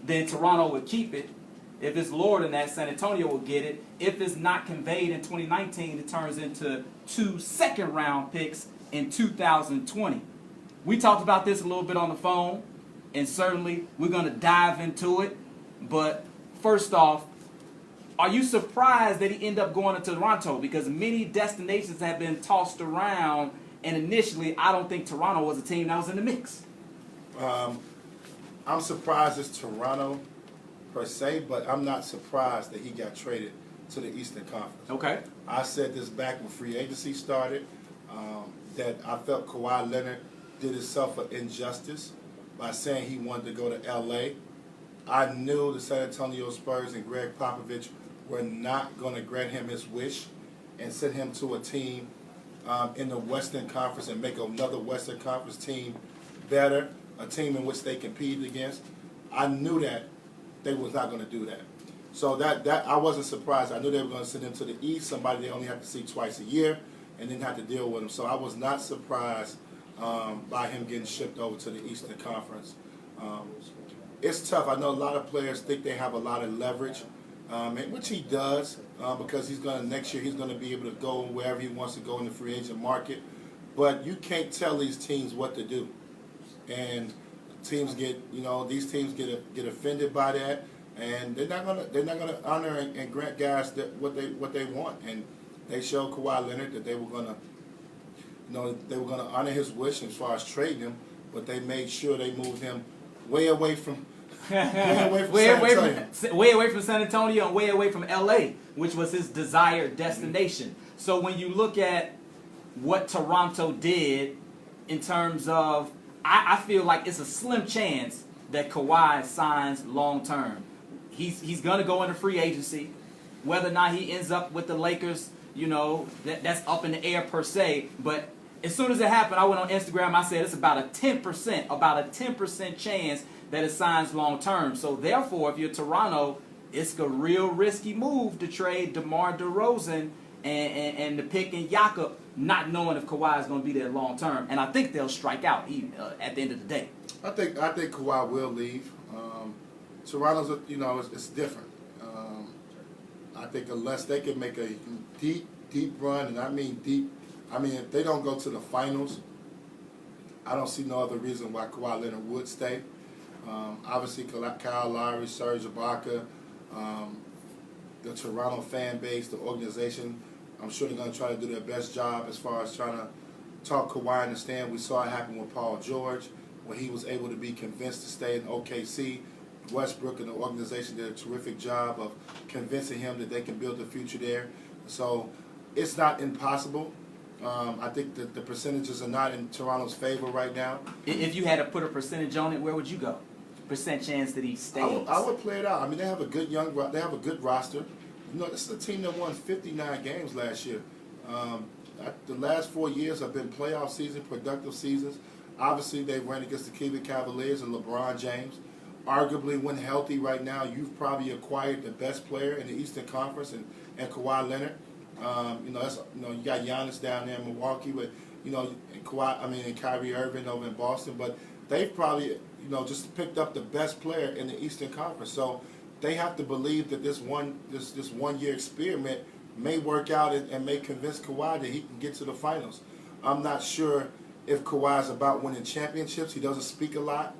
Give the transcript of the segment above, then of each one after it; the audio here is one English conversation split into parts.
then Toronto would keep it. If it's lower than that, San Antonio will get it. If it's not conveyed in 2019, it turns into 2 second-round picks in 2020. We talked about this a little bit on the phone, and certainly we're going to dive into it. But first off, are you surprised that he ended up going to Toronto? Because many destinations have been tossed around, and initially I don't think Toronto was a team that was in the mix. I'm surprised it's Toronto per se, but I'm not surprised that he got traded to the Eastern Conference. Okay. I said this back when free agency started, that I felt Kawhi Leonard did himself an injustice by saying he wanted to go to L.A. I knew the San Antonio Spurs and Greg Popovich were not going to grant him his wish and send him to a team in the Western Conference and make another Western Conference team better, a team in which they competed against. I knew that they was not going to do that. So that I wasn't surprised. I knew they were going to send him to the East, somebody they only have to see twice a year, and then have to deal with him. So I was not surprised by him getting shipped over to the Eastern Conference. It's tough. I know a lot of players think they have a lot of leverage, which he does, because next year he's going to be able to go wherever he wants to go in the free agent market. But you can't tell these teams what to do, and teams these teams get offended by that, and they're not gonna honor and grant guys what they want. And they showed Kawhi Leonard that they were gonna honor his wish as far as trading him, but they made sure they moved him way away from way away from San Antonio and way away from L.A., which was his desired destination. Mm-hmm. So when you look at what Toronto did in terms of, I feel like it's a slim chance that Kawhi signs long term. He's going to go into free agency. Whether or not he ends up with the Lakers, that's up in the air per se. But as soon as it happened, I went on Instagram. I said it's about a 10% chance that it signs long term. So therefore, if you're Toronto, it's a real risky move to trade DeMar DeRozan and the pick in Jakob, not knowing if Kawhi is going to be there long term. And I think they'll strike out at the end of the day. I think Kawhi will leave. Toronto's, it's different. I think unless they can make a deep run, and I mean deep, if they don't go to the finals, I don't see no other reason why Kawhi Leonard would stay. Obviously, Kyle Lowry, Serge Ibaka, the Toronto fan base, the organization, I'm sure they're going to try to do their best job as far as trying to talk Kawhi in the stand. We saw it happen with Paul George when he was able to be convinced to stay in OKC. Westbrook and the organization did a terrific job of convincing him that they can build a future there. So it's not impossible. I think that the percentages are not in Toronto's favor right now. If you had to put a percentage on it, where would you go? Percent chance that he stays? I would play it out. They have a good they have a good roster. This is a team that won 59 games last year. The last 4 years have been playoff seasons, productive seasons. Obviously, they ran against the Cleveland Cavaliers and LeBron James. Arguably, when healthy right now, you've probably acquired the best player in the Eastern Conference and Kawhi Leonard. You got Giannis down there in Milwaukee, but and Kyrie Irving over in Boston. But they've probably just picked up the best player in the Eastern Conference. So they have to believe that this 1 year experiment may work out and may convince Kawhi that he can get to the finals. I'm not sure if Kawhi is about winning championships. He doesn't speak a lot.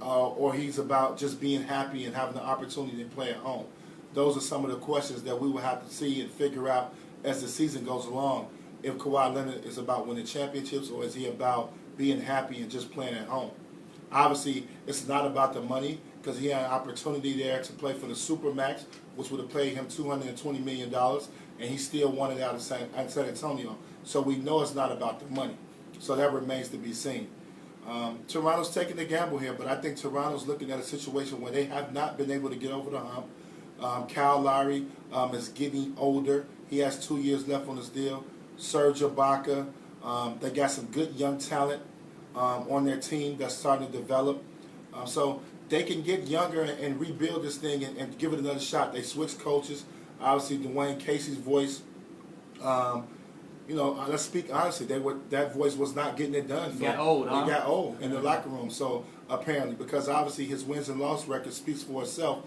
Or he's about just being happy and having the opportunity to play at home. Those are some of the questions that we will have to see and figure out as the season goes along. If Kawhi Leonard is about winning championships, or is he about being happy and just playing at home? Obviously, it's not about the money, because he had an opportunity there to play for the Supermax, which would have paid him $220 million, and he still wanted out of San Antonio. So we know it's not about the money. So that remains to be seen. Toronto's taking the gamble here, but I think Toronto's looking at a situation where they have not been able to get over the hump. Kyle Lowry is getting older. He has 2 years left on his deal. Serge Ibaka, they got some good young talent on their team that's starting to develop. So they can get younger and rebuild this thing and give it another shot. They switched coaches. Obviously, Dwayne Casey's voice. Let's speak honestly. That voice was not getting it done. He got old, huh? He got old in the locker room. So apparently, because obviously his wins and loss record speaks for itself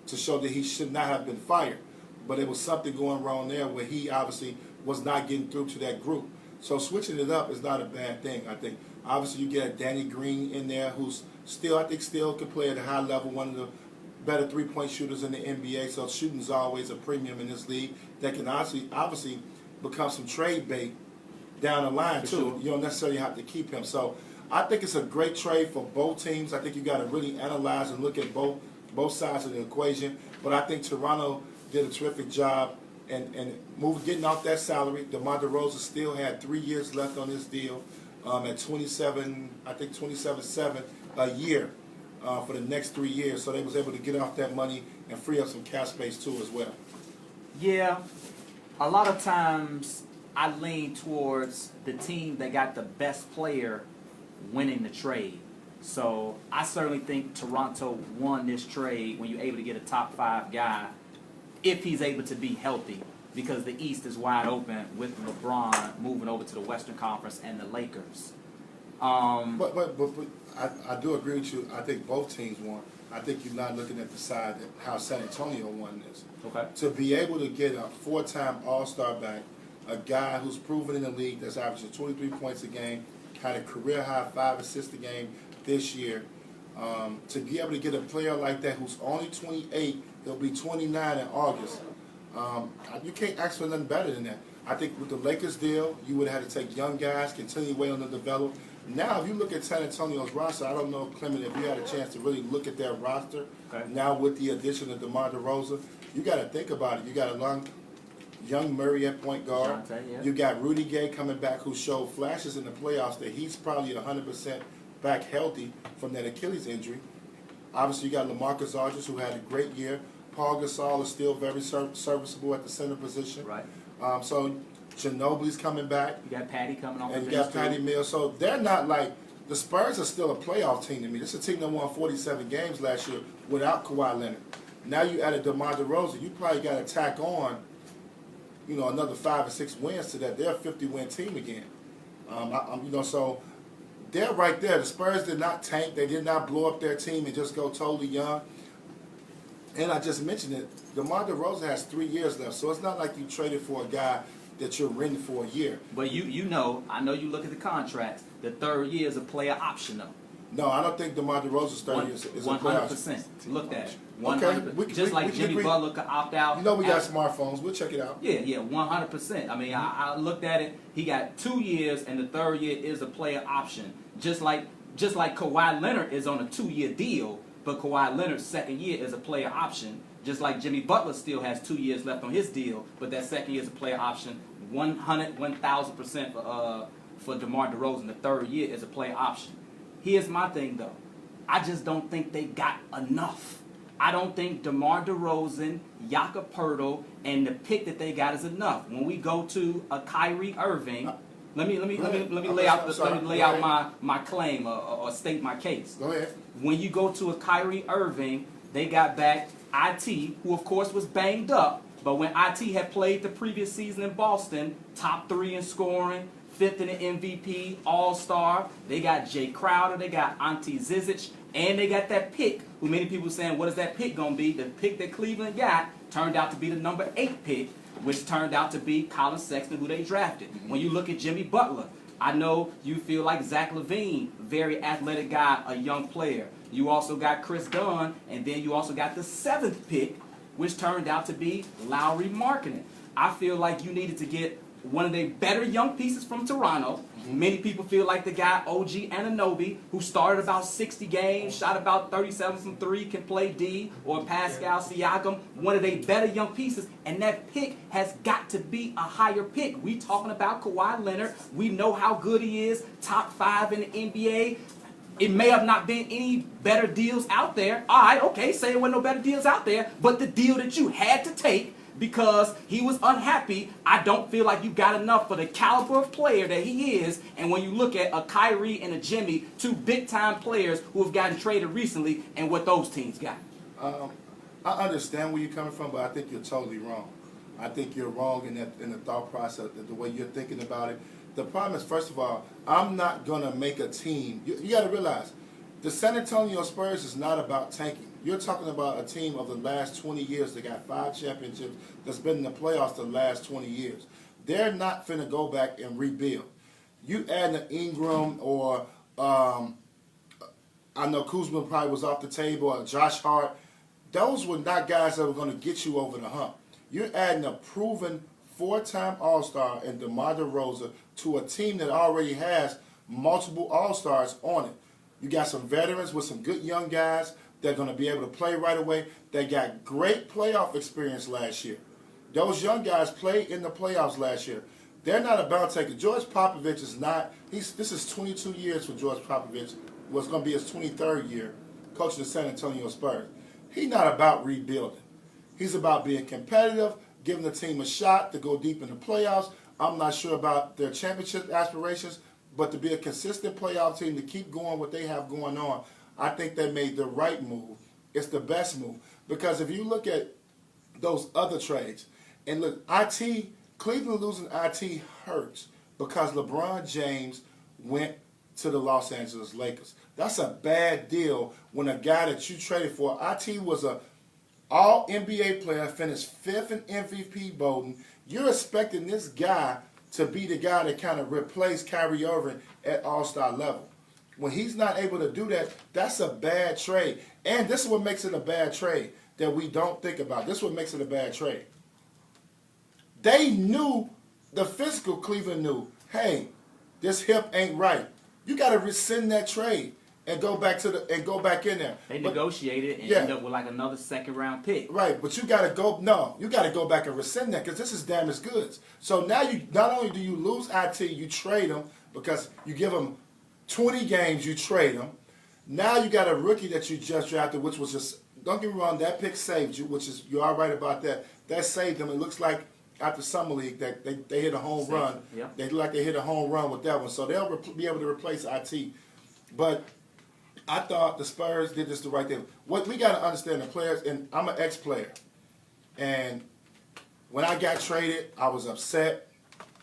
to show that he should not have been fired. But it was something going wrong there where he obviously was not getting through to that group. So switching it up is not a bad thing, I think. Obviously, you get Danny Green in there who's still can play at a high level, one of the better three-point shooters in the NBA. So shooting's always a premium in this league. That can obviously become some trade bait down the line, too. Sure. You don't necessarily have to keep him. So I think it's a great trade for both teams. I think you got to really analyze and look at both sides of the equation. But I think Toronto did a terrific job and getting off that salary. DeMar DeRozan still had 3 years left on his deal at 27.7 a year for the next 3 years. So they was able to get off that money and free up some cap space too as well. Yeah, a lot of times I lean towards the team that got the best player winning the trade. So I certainly think Toronto won this trade when you're able to get a top 5 guy if he's able to be healthy, because the East is wide open with LeBron moving over to the Western Conference and the Lakers. But I do agree with you. I think both teams won. I think you're not looking at the side that how San Antonio won this. Okay. To be able to get a 4-time All-Star back, a guy who's proven in the league that's averaging 23 points a game, had a career-high 5 assists a game this year, to be able to get a player like that who's only 28, he'll be 29 in August. You can't ask for nothing better than that. I think with the Lakers deal, you would have had to take young guys, continue waiting on them to develop. Now, if you look at San Antonio's roster, I don't know, Clement, if you had a chance to really look at their roster, okay, now with the addition of DeMar DeRozan, you got to think about it. You got a young Murray at point guard. Yeah. You got Rudy Gay coming back, who showed flashes in the playoffs that he's probably 100% back healthy from that Achilles injury. Obviously, you got LaMarcus Aldridge, who had a great year. Paul Gasol is still very serviceable at the center position. Right. So Ginobili's coming back. You got Patty coming on. And you got Patty Mills. So they're not like, the Spurs are still a playoff team to me. This is a team that won 47 games last year without Kawhi Leonard. Now you added DeMar DeRozan. You probably got to tack on, another 5 or 6 wins to that. They're a 50-win team again. So they're right there. The Spurs did not tank. They did not blow up their team and just go totally young. And I just mentioned it, DeMar DeRozan has 3 years left, so it's not like you traded for a guy that you're renting for a year. But I know you look at the contracts. The 3rd year is a player option, though. No, I don't think DeMar DeRozan's 3rd year is a player option. 100%. Look at it. 100%. Okay. Just like Jimmy Butler could opt out. We got smartphones. We'll check it out. Yeah, 100%. I mean, I looked at it. He got 2 years, and the 3rd year is a player option. Just like Kawhi Leonard is on a 2-year deal, but Kawhi Leonard's 2nd year is a player option. Just like Jimmy Butler still has 2 years left on his deal, but that 2nd year is a player option. 1,000% for DeMar DeRozan. The 3rd year is a player option. Here's my thing, though. I just don't think they got enough. I don't think DeMar DeRozan, Jakob Poeltl, and the pick that they got is enough. When we go to a Kyrie Irving, let me lay out my claim or state my case. Go ahead. When you go to a Kyrie Irving, they got back IT, who of course was banged up, but when IT had played the previous season in Boston, top 3 in scoring, 5th in the MVP, All-Star. They got Jay Crowder, they got Ante Zizic, and they got that pick, who many people are saying, what is that pick going to be? The pick that Cleveland got turned out to be the number 8 pick, which turned out to be Colin Sexton, who they drafted. When you look at Jimmy Butler, I know you feel like Zach LaVine, very athletic guy, a young player. You also got Chris Dunn, and then you also got the 7th pick, which turned out to be Lauri Markkanen. I feel like you needed to get one of the better young pieces from Toronto. Many people feel like the guy OG Anunoby, who started about 60 games, shot about 37 from 3, can play D, or Pascal Siakam, one of the better young pieces, and that pick has got to be a higher pick. We talking about Kawhi Leonard. We know how good he is, top 5 in the NBA. It may have not been any better deals out there. All right, okay, say there were no better deals out there, but the deal that you had to take because he was unhappy, I don't feel like you got enough for the caliber of player that he is. And when you look at a Kyrie and a Jimmy, 2 big-time players who have gotten traded recently, and what those teams got. I understand where you're coming from, but I think you're totally wrong. I think you're wrong in the thought process, the way you're thinking about it. The problem is, first of all, I'm not going to make a team. You got to realize, The San Antonio Spurs is not about tanking. You're talking about a team of the last 20 years that got 5 championships that's been in the playoffs the last 20 years. They're not finna go back and rebuild. You add an Ingram or I know Kuzma probably was off the table, or Josh Hart. Those were not guys that were going to get you over the hump. You're adding a proven 4-time All-Star in DeMar DeRozan to a team that already has multiple All-Stars on it. You got some veterans with some good young guys that are going to be able to play right away. They got great playoff experience last year. Those young guys played in the playoffs last year. They're not about taking. George Popovich is not. This is 22 years for George Popovich. What's going to be his 23rd year coaching the San Antonio Spurs. He's not about rebuilding. He's about being competitive, giving the team a shot to go deep in the playoffs. I'm not sure about their championship aspirations, but to be a consistent playoff team, to keep going what they have going on, I think they made the right move. It's the best move. Because if you look at those other trades, and look, Cleveland losing IT hurts because LeBron James went to the Los Angeles Lakers. That's a bad deal when a guy that you traded for, IT was a all-NBA player, finished 5th in MVP voting. You're expecting this guy to be the guy that kind of replaced Kyrie Irving at all-star level. When he's not able to do that, that's a bad trade. And this is what makes it a bad trade that we don't think about. This is what makes it a bad trade. They knew, the physical Cleveland knew, hey, this hip ain't right. You got to rescind that trade and go back in there. They negotiated and end up with like another 2nd-round pick. Right, but you got to go back and rescind that because this is damaged goods. So now you not only do you lose IT, you trade them because you give them 20 games, you trade them. Now you got a rookie that you just drafted, which was just, don't get me wrong, that pick saved you, which is, you're all right about that. That saved them. It looks like after Summer League that they hit a home run. Yep. They look like they hit a home run with that one. So they'll be able to replace IT. But I thought the Spurs did this the right thing. What we got to understand, the players, and I'm an ex-player, and when I got traded, I was upset.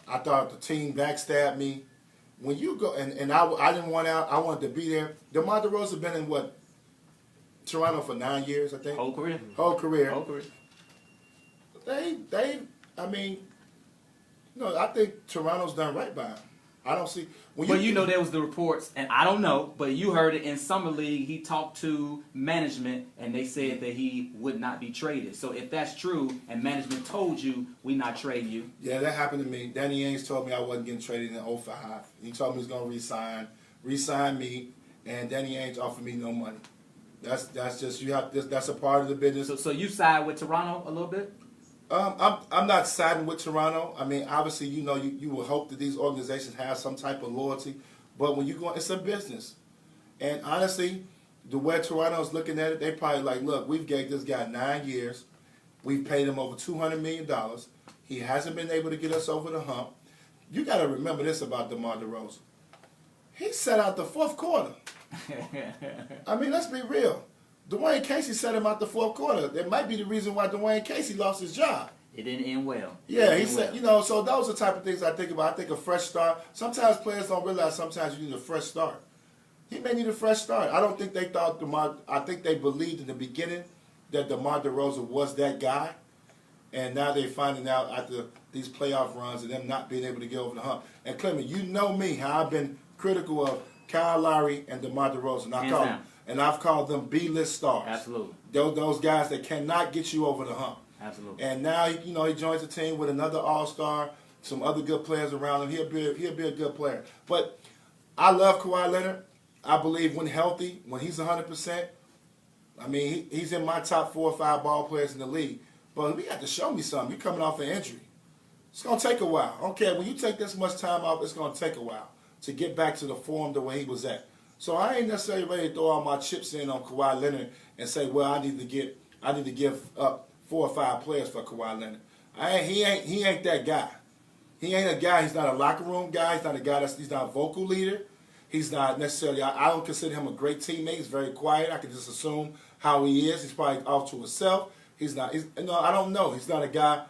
I thought the team backstabbed me. When you go, and I didn't want out, I wanted to be there. DeMar DeRozan been in Toronto for 9 years, I think. Whole career. Whole career. I think Toronto's done right by him. I don't see. There was the reports, and I don't know, but you heard it in Summer League. He talked to management, and they said that he would not be traded. So if that's true, and management told you, we not trading you. Yeah, that happened to me. Danny Ainge told me I wasn't getting traded in 2005. He told me he was going to re-sign me, and Danny Ainge offered me no money. That's just that's a part of the business. So you side with Toronto a little bit? I'm not siding with Toronto. I mean, obviously, you would hope that these organizations have some type of loyalty, but when you go, it's a business. And honestly, the way Toronto's looking at it, they probably like, look, we've gave this guy 9 years, we've paid him over $200 million. He hasn't been able to get us over the hump. You got to remember this about DeMar DeRozan. He set out the 4th quarter. I mean, let's be real. Dwayne Casey set him out the 4th quarter. That might be the reason why Dwayne Casey lost his job. It didn't end well. Yeah, he said, so those are the type of things I think about. I think a fresh start. Sometimes players don't realize sometimes you need a fresh start. He may need a fresh start. I don't think they thought I think they believed in the beginning that DeMar DeRozan was that guy. And now they're finding out after these playoff runs and them not being able to get over the hump. And Clement, you know me, how I've been critical of Kyle Lowry and DeMar DeRozan. I've called them B-list stars. Absolutely. Those guys that cannot get you over the hump. Absolutely. And now, he joins the team with another all-star, some other good players around him. He'll be a good player. But I love Kawhi Leonard. I believe when healthy, when he's 100%, I mean, he's in my top 4 or 5 ball players in the league. But we got to show me something. You're coming off an injury. It's going to take a while. Okay, when you take this much time off, it's going to take a while to get back to the form the way he was at. So I ain't necessarily ready to throw all my chips in on Kawhi Leonard and say, well, I need to give up 4 or 5 players for Kawhi Leonard. He ain't that guy. He ain't a guy. He's not a locker room guy. He's not a guy he's not a vocal leader. He's not necessarily. I don't consider him a great teammate. He's very quiet. I can just assume how he is. He's probably off to himself. He's not. I don't know. He's not a guy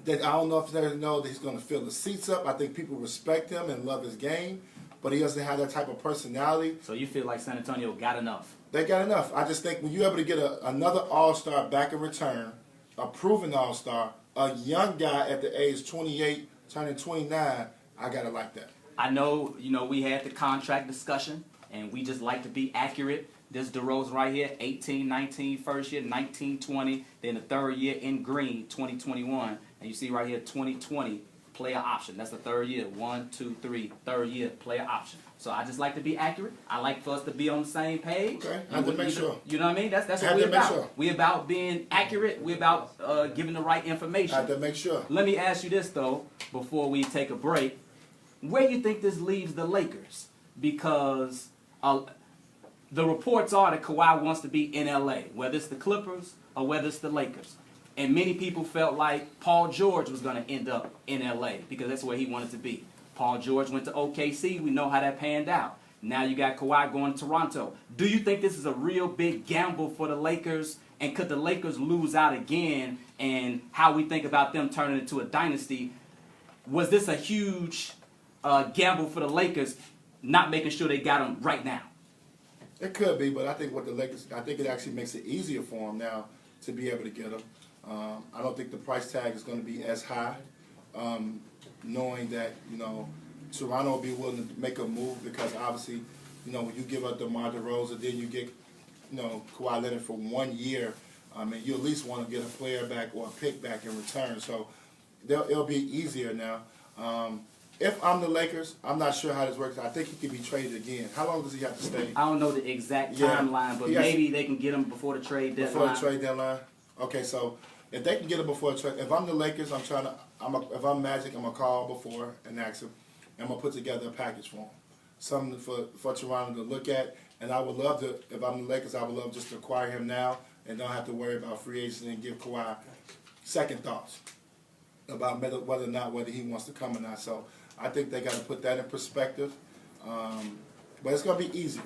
that I don't know if they know that he's going to fill the seats up. I think people respect him and love his game. but he doesn't have that type of personality. So you feel like San Antonio got enough? They got enough. I just think when you're able to get another All-Star back in return, a proven All-Star, a young guy at the age 28, turning 29, I got to like that. I know, we had the contract discussion, and we just like to be accurate. This DeRozan right here, 18, 19, first year, 19, 20, then the third year in green, 2021. And you see right here, 2020, player option. That's the third year. 1, 2, 3, third year, player option. So I just like to be accurate. I like for us to be on the same page. Okay, I have to make sure. You know what I mean? That's what we're about. We're about being accurate. We're about giving the right information. I have to make sure. Let me ask you this, though, before we take a break. Where do you think this leaves the Lakers? Because the reports are that Kawhi wants to be in L.A., whether it's the Clippers or whether it's the Lakers. And many people felt like Paul George was going to end up in L.A. because that's where he wanted to be. Paul George went to OKC. We know how that panned out. Now you got Kawhi going to Toronto. Do you think this is a real big gamble for the Lakers? And could the Lakers lose out again? And how we think about them turning into a dynasty? Was this a huge gamble for the Lakers, not making sure they got him right now? It could be, but I think I think it actually makes it easier for them now to be able to get him. I don't think the price tag is going to be as high, knowing that, Toronto will be willing to make a move because obviously, when you give up DeMar DeRozan, then you get, Kawhi Leonard for 1 year, you at least want to get a player back or a pick back in return. So it'll be easier now. If I'm the Lakers, I'm not sure how this works. I think he could be traded again. How long does he have to stay? I don't know the exact timeline, but maybe they can get him before the trade deadline. Before the trade deadline? Okay, so if they can get him before the trade, if I'm the Lakers, if I'm Magic, I'm going to call before and ask him. I'm going to put together a package for him. Something for Toronto to look at. And I would love to, if I'm the Lakers, I would love just to acquire him now and don't have to worry about free agency and give Kawhi second thoughts about whether he wants to come or not. So I think they got to put that in perspective. But it's going to be easier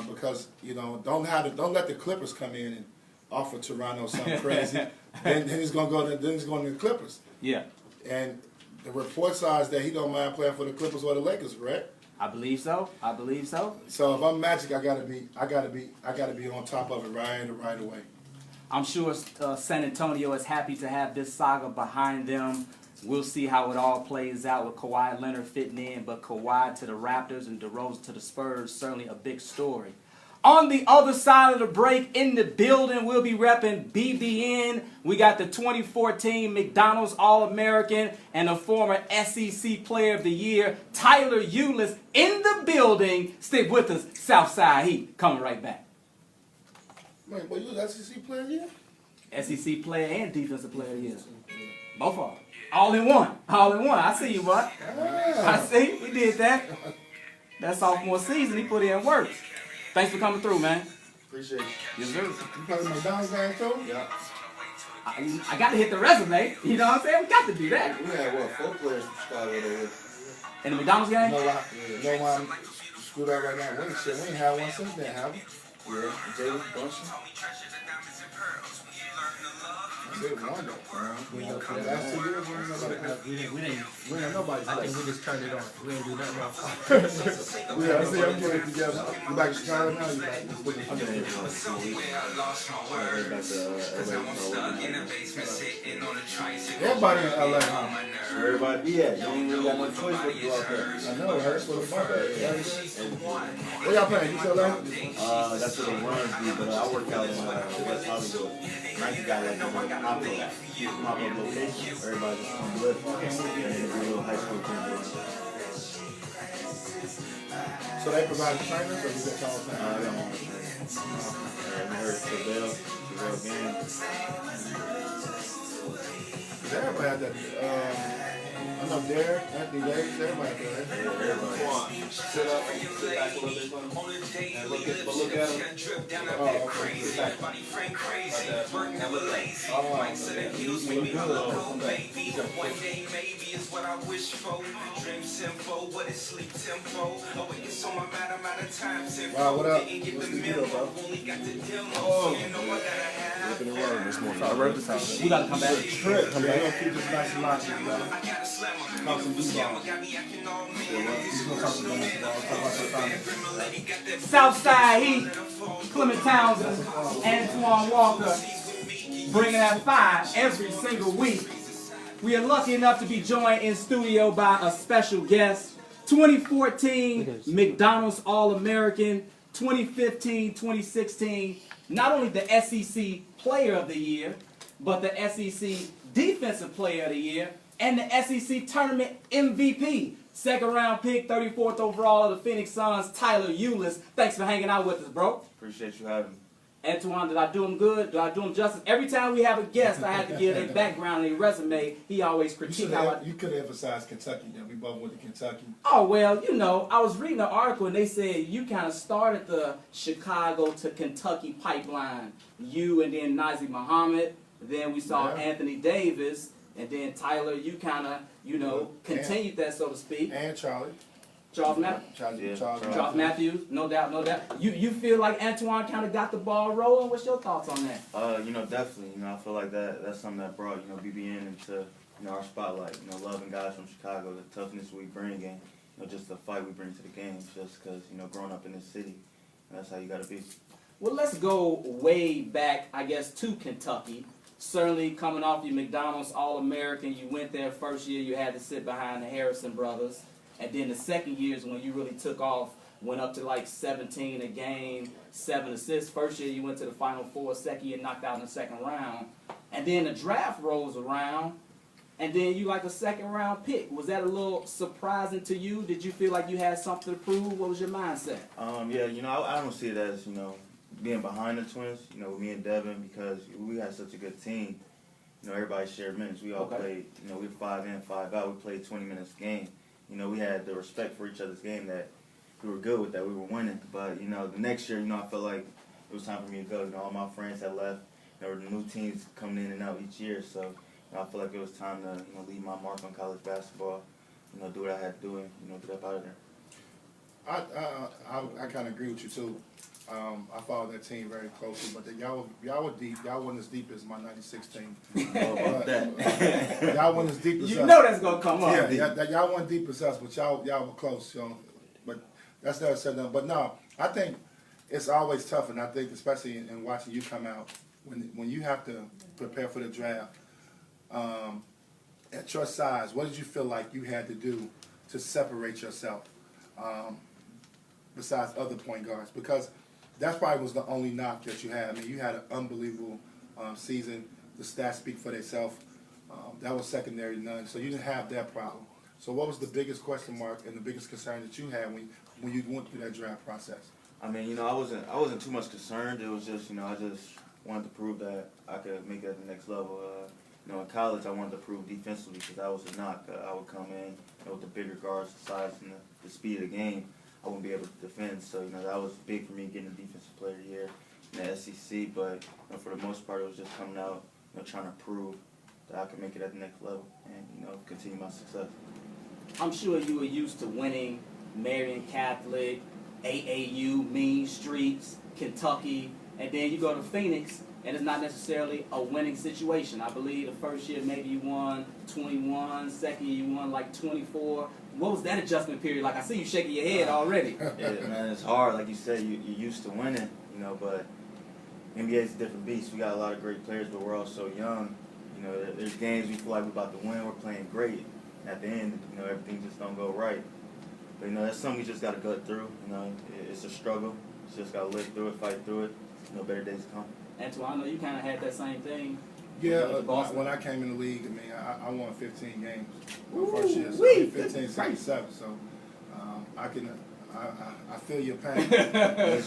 because, don't let the Clippers come in and offer Toronto something crazy. then he's going to go to the Clippers. Yeah. And the reports are that he don't mind playing for the Clippers or the Lakers, correct? I believe so. So if I'm Magic, I gotta be on top of it right away. I'm sure San Antonio is happy to have this saga behind them. We'll see how it all plays out with Kawhi Leonard fitting in, but Kawhi to the Raptors and DeRozan to the Spurs, certainly a big story. On the other side of the break, in the building, we'll be repping BBN. We got the 2014 McDonald's All-American and a former SEC Player of the Year, Tyler Ulis, in the building. Stick with us, Southside Heat. Coming right back. Wait, you was SEC Player of the Year? SEC Player and Defensive Player of the Year. Both of them. All in one. I see you, bud. I see. We did that. That sophomore season, he put in work. Thanks for coming through, man. Appreciate it. Yes, sir. You play McDonald's game too? Yeah. I got to hit the resume. You know what I'm saying? We got to do that. We had, 4 players from Chicago there. In the McDonald's game? No, I'm screwed up right now. We ain't had one since then, have we? Yeah. Jalen Brunson. That's it, one though. Last 2 years, we didn't nobody play. I think we just turned it on. We didn't do nothing else. Yeah, I see I'm getting it together. You back to Chicago now? You back? I'm getting it for a week. Right back to Everybody in LA, huh? Everybody, yeah. You ain't really got no choice but to go out there. I know, it hurts for the fun. Where y'all playing? UCLA? That's where the runs be, but I work out in West Hollywood. Nice guy like pop-up location. Everybody just come live. And a little high school team. So they provide trainers, or you get all the time? We heard Chevelle game. Everybody had that. I know Derek, Anthony Davis, everybody had that. Everybody. Sit up, sit back a little bit and look at him. Oh, okay. Sit back. Like that. And look at him. He's good. One day maybe is what I wish for. Dream simple, but it's sleep tempo. Oh, it's on my mind, I'm out of time. Wow, what up? Didn't get What's the the deal, memo, bro? only got the demo. So you know I gotta have. Looking around, this morning. I wrote this out. We gotta come back. Yeah, we're gonna keep this nice and locked, brother. Talk some D-ball. He's gonna talk some basketball. Talk about the finals. Southside Heat, Clement Townsend, Antoine Walker, bringing that fire every single week. We are lucky enough to be joined in studio by a special guest, 2014 McDonald's All-American, 2015, 2016, not only the SEC Player of the Year, but the SEC Defensive Player of the Year, and the SEC Tournament MVP. Second round pick, 34th overall of the Phoenix Suns, Tyler Ulis. Thanks for hanging out with us, bro. Appreciate you having me. Antoine, did I do him good? Did I do him justice? Every time we have a guest, I have to give their background and their resume. He always critique how I... You could have emphasized Kentucky. Then we both went to Kentucky. Oh, well, you know, I was reading an article and they said you kind of started the Chicago to Kentucky pipeline. You and then Nazir Muhammad. Then we saw Anthony Davis. And then Tyler, you kind of, you know, continued that, so to speak. And Charlie. Charles Matthews. Charles Matthews, no doubt, no doubt. You feel like Antoine kind of got the ball rolling? What's your thoughts on that? You know, definitely. You know, I feel like that's something that brought, you know, BBN into, you know, our spotlight. You know, loving guys from Chicago, the toughness we bring, and, you know, just the fight we bring to the game. Just because, you know, growing up in this city, that's how you got to be. Well, let's go way back, I guess, to Kentucky. Certainly coming off your McDonald's All-American, you went there first year, you had to sit behind the Harrison brothers. And then the second year is when you really took off, went up to like 17 a game, 7 assists. First year you went to the Final Four, second year knocked out in the second round. And then the draft rolls around, and then you like a second round pick. Was that a little surprising to you? Did you feel like you had something to prove? What was your mindset? Yeah, you know, I don't see it as, you know, being behind the Twins, you know, with me and Devin, because we had such a good team. You know, everybody shared minutes. We all played, you know, we were 5 in, 5 out. We played 20 minutes a game. You know, we had the respect for each other's game that we were good with, that we were winning. But, you know, the next year, you know, I felt like it was time for me to go. You know, all my friends had left. There were new teams coming in and out each year. So, you know, I feel like it was time to, you know, leave my mark on college basketball, you know, do what I had to do and, you know, get up out of there. I kind of agree with you, too. I followed that team very closely, but y'all were deep. Y'all weren't as deep as my '96 team. Y'all weren't as deep as us. You know that's gonna come up. Yeah, y'all weren't deep as us, but y'all were close. You know, but that's never said nothing. But no, I think it's always tough, and I think especially in watching you come out when you have to prepare for the draft. At your size, what did you feel like you had to do to separate yourself? Besides other point guards, because that probably was the only knock that you had. I mean, you had an unbelievable season. The stats speak for themselves. That was secondary to none, so you didn't have that problem. So what was the biggest question mark and the biggest concern that you had when you went through that draft process? I mean, you know, I wasn't too much concerned. It was just, you know, I just wanted to prove that I could make it at the next level. You know, in college, I wanted to prove defensively because that was a knock. I would come in, you know, with the bigger guards, the size, and the speed of the game. I wouldn't be able to defend, so, you know, that was big for me getting the Defensive Player of the Year in the SEC, but, you know, for the most part, it was just coming out, you know, trying to prove that I could make it at the next level and, you know, continue my success. I'm sure you were used to winning Marian Catholic, AAU, Mean Streets, Kentucky, and then you go to Phoenix, and it's not necessarily a winning situation. I believe the first year maybe you won 21, second year you won like 24. What was that adjustment period like? I see you shaking your head already. Yeah, man, it's hard. Like you said, you're used to winning, you know, but NBA is a different beast. We got a lot of great players, but we're all so young. You know, there's games we feel like we're about to win, we're playing great. At the end, you know, everything just don't go right. But, you know, that's something we just got to gut through. You know, it's a struggle. You just got to live through it, fight through it. You know, better days come. Antoine, I know you kind of had that same thing. Yeah, when I came in the league, I mean, I won 15 games my first year, so wee, 15, 77. So I feel your pain. I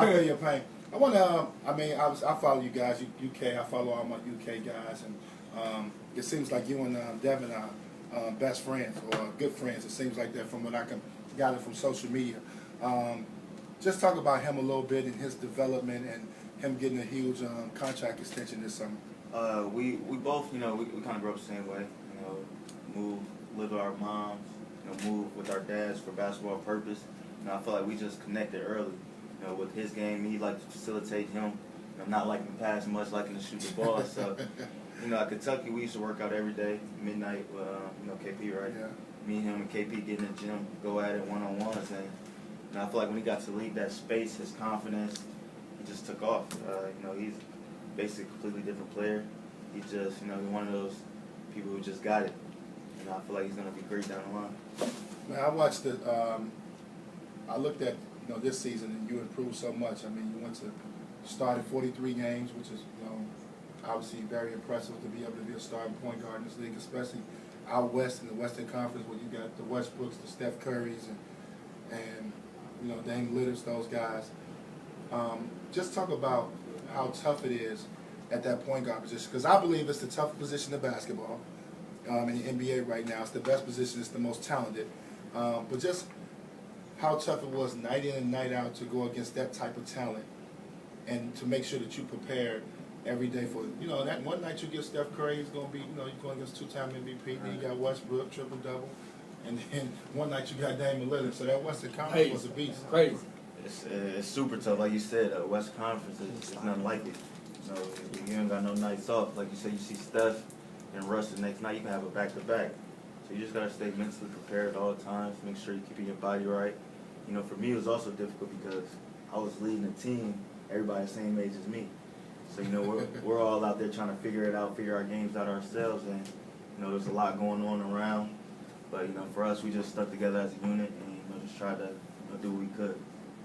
feel your pain. I want to. I follow you guys, UK. I follow all my UK guys, and it seems like you and Devin are best friends or good friends. It seems like that from what I can gather from social media. Just talk about him a little bit and his development and him getting a huge contract extension this summer. We both, you know, we kind of grew up the same way. You know, live with our moms, you know, move with our dads for basketball purpose. You know, I feel like we just connected early. You know, with his game, he liked to facilitate him. I'm not liking to pass much, liking to shoot the ball. So, at Kentucky, we used to work out every day, midnight, KP, right? Yeah. Me, him, and KP get in the gym, go at it one-on-ones. And I feel like when he got to lead that space, his confidence, he just took off. He's basically a completely different player. He just, he's one of those people who just got it. I feel like he's going to be great down the line. Man, I watched it. I looked at this season, and you improved so much. I mean, you started 43 games, which is obviously very impressive to be able to be a starting point guard in this league, especially out west in the Western Conference where you got the Westbrooks, the Steph Currys, and Dame Lillards, those guys. Just talk about how tough it is at that point guard position, because I believe it's the toughest position in basketball in the NBA right now. It's the best position. It's the most talented. But just how tough it was night in and night out to go against that type of talent and to make sure that you prepared every day for that one night you get Steph Curry, he's going to be, you're going against two-time MVP, then you got Westbrook, triple-double, and then one night you got Dame Lillard. So that Western Conference was a beast. Crazy. It's super tough. Like you said, West Conference is nothing like it. You ain't got no nights off. Like you said, you see Steph and Russ the next night, you can have a back-to-back. So you just got to stay mentally prepared at all times, make sure you're keeping your body right. For me, it was also difficult because I was leading a team, everybody the same age as me. So, we're all out there trying to figure it out, figure our games out ourselves, and, there's a lot going on around. But, for us, we just stuck together as a unit and, just tried to do what we could.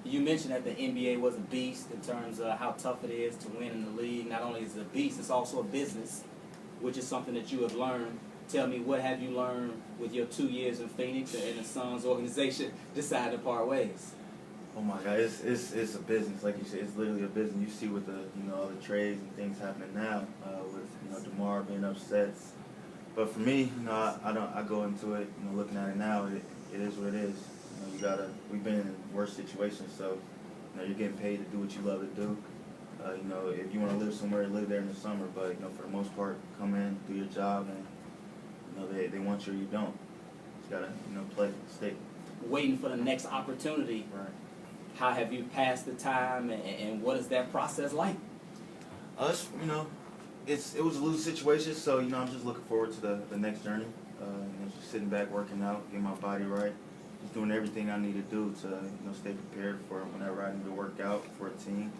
You mentioned that the NBA was a beast in terms of how tough it is to win in the league. Not only is it a beast, it's also a business, which is something that you have learned. Tell me, what have you learned with your 2 years in Phoenix and the Suns organization decided to part ways? Oh my God, it's a business, like you said. It's literally a business. You see with the all the trades and things happening now, with DeMar being upset. But for me, I go into it, looking at it now. It is what it is. We've been in worse situations, so you're getting paid to do what you love to do. If you want to live somewhere, live there in the summer. But for the most part, come in, do your job, and they want you or you don't. Just gotta play, stay. Waiting for the next opportunity. Right. How have you passed the time, and what is that process like? Us, it was a loose situation, so I'm just looking forward to the next journey. Just sitting back, working out, getting my body right, just doing everything I need to do to stay prepared for whenever I need to work out for a team.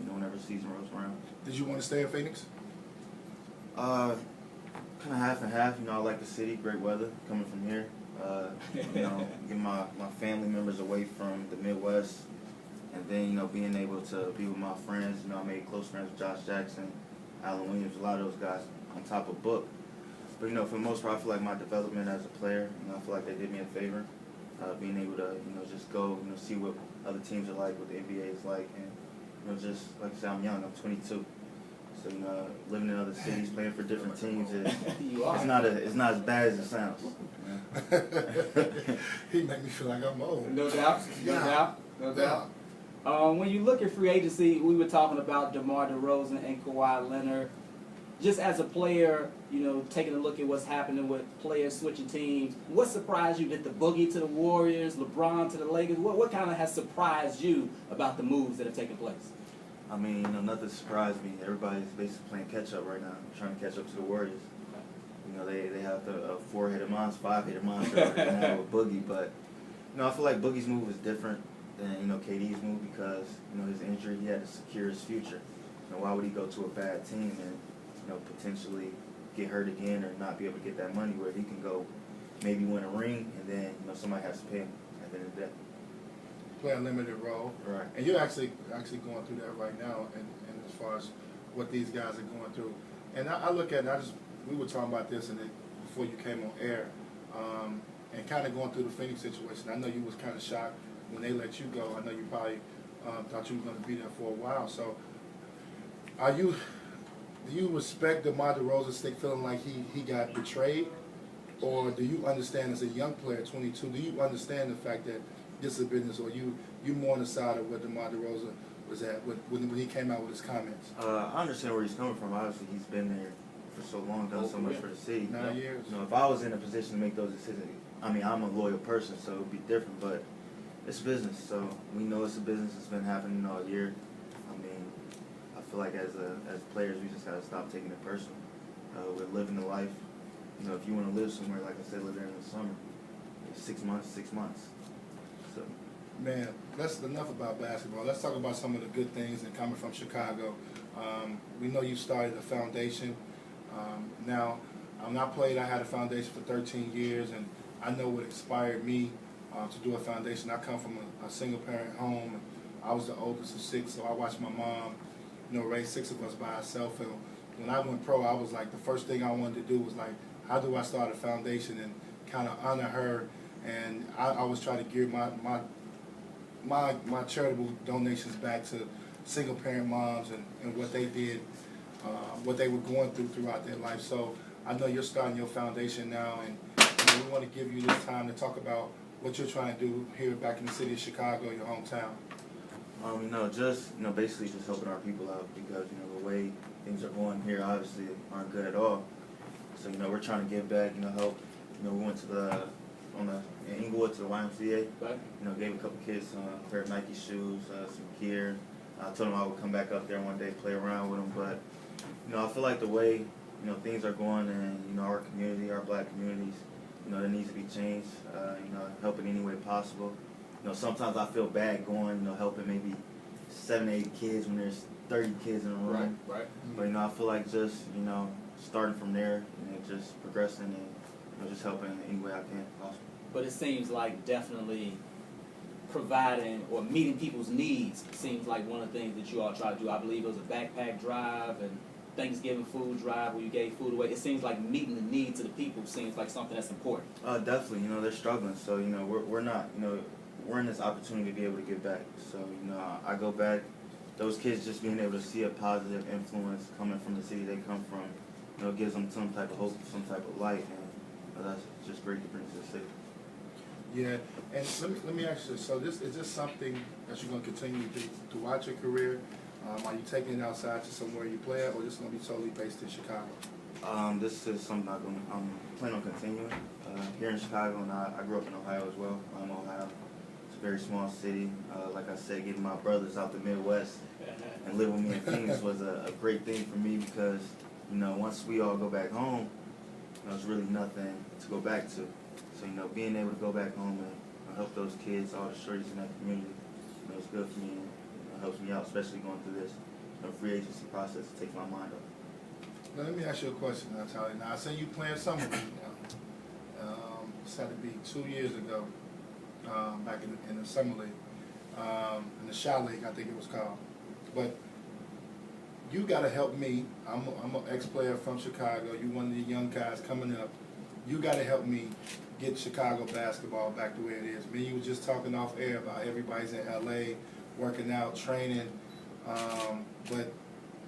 Whenever the season rolls around. Did you want to stay in Phoenix? Kind of half and half. I like the city, great weather coming from here. Getting my family members away from the Midwest, and then being able to be with my friends. I made close friends with Josh Jackson, Alan Williams, a lot of those guys on top of Book. But for the most part, I feel like my development as a player, I feel like they did me a favor, being able to just go see what other teams are like, what the NBA is like, and just like I said, I'm young, I'm 22. So living in other cities, playing for different teams, it's not as bad as it sounds. He make me feel like I'm old. No doubt, no doubt. When you look at free agency, we were talking about DeMar DeRozan and Kawhi Leonard. Just as a player, taking a look at what's happening with players switching teams, what surprised you? Did the Boogie to the Warriors, LeBron to the Lakers? What kind of has surprised you about the moves that have taken place? I mean, nothing surprised me. Everybody's basically playing catch-up right now, trying to catch up to the Warriors. They have the four-headed monster, five-headed monster right now with Boogie. But, I feel like Boogie's move is different than, KD's move because, his injury, he had to secure his future. Why would he go to a bad team and, potentially get hurt again or not be able to get that money where he can go maybe win a ring and then, somebody has to pay him at the end of the day. Play a limited role. Right. And you're actually going through that right now, and as far as what these guys are going through. And I look at it, we were talking about this before you came on air, and kind of going through the Phoenix situation. I know you was kind of shocked when they let you go. I know you probably thought you were going to be there for a while. So do you respect DeMar DeRozan stick feeling like he got betrayed? Or do you understand as a young player, 22, do you understand the fact that this is a business, or you more on the side of where DeMar DeRozan was at when he came out with his comments? I understand where he's coming from. Obviously, he's been there for so long, done so much for the city. 9 years. If I was in a position to make those decisions, I mean, I'm a loyal person, so it would be different, but it's business. So we know it's a business. It's been happening all year. I mean, I feel like as players, we just gotta stop taking it personal. We're living the life. You know, if you want to live somewhere, like I said, live there in the summer. It's 6 months, 6 months. So. Man, that's enough about basketball. Let's talk about some of the good things that coming from Chicago. We know you started a foundation. Now, when I played, I had a foundation for 13 years, and I know what inspired me to do a foundation. I come from a single-parent home. And I was the oldest of 6, so I watched my mom, raise 6 of us by herself. And when I went pro, I was like, the first thing I wanted to do was like, how do I start a foundation and kind of honor her? And I always try to gear my charitable donations back to single parent moms and what they did, what they were going throughout their life. So I know you're starting your foundation now, and we want to give you this time to talk about what you're trying to do here back in the city of Chicago, your hometown. Basically just helping our people out because, the way things are going here obviously aren't good at all. So, we're trying to give back, help. We went to in Inglewood to the YMCA. Right. Gave a couple kids a pair of Nike shoes, some gear. I told them I would come back up there one day, play around with them. But, I feel like the way, things are going in, our community, our black communities, there needs to be change, help in any way possible. Sometimes I feel bad going, helping maybe 7, 8 kids when there's 30 kids in a room. Right. But, I feel like just, starting from there, just progressing and, just helping in any way I can possible. But it seems like definitely providing or meeting people's needs seems like one of the things that you all try to do. I believe it was a backpack drive and Thanksgiving food drive where you gave food away. It seems like meeting the needs of the people seems like something that's important. Definitely. They're struggling. So, we're not, we're in this opportunity to be able to give back. So, I go back, those kids just being able to see a positive influence coming from the city they come from, gives them some type of hope, some type of light, and that's just great to bring to the city. Yeah, and let me ask you, so is this something that you're going to continue to watch your career? Are you taking it outside to somewhere you play at, or just going to be totally based in Chicago? This is something I'm planning on continuing here in Chicago, and I grew up in Ohio as well. Ohio. It's a very small city. Like I said, getting my brothers out the Midwest and living with me in Phoenix was a great thing for me because, once we all go back home, there's really nothing to go back to. So, being able to go back home and help those kids, all the shorties in that community, it's good for me and helps me out, especially going through this free agency process to take my mind off. Now, let me ask you a question, Antoine. Now, I see you playing summer league now. This had to be 2 years ago, back in the summer league, in the Shy League, I think it was called. But you got to help me. I'm an ex-player from Chicago. You one of the young guys coming up. You got to help me get Chicago basketball back the way it is. Me, you were just talking off air about everybody's in LA, working out, training. But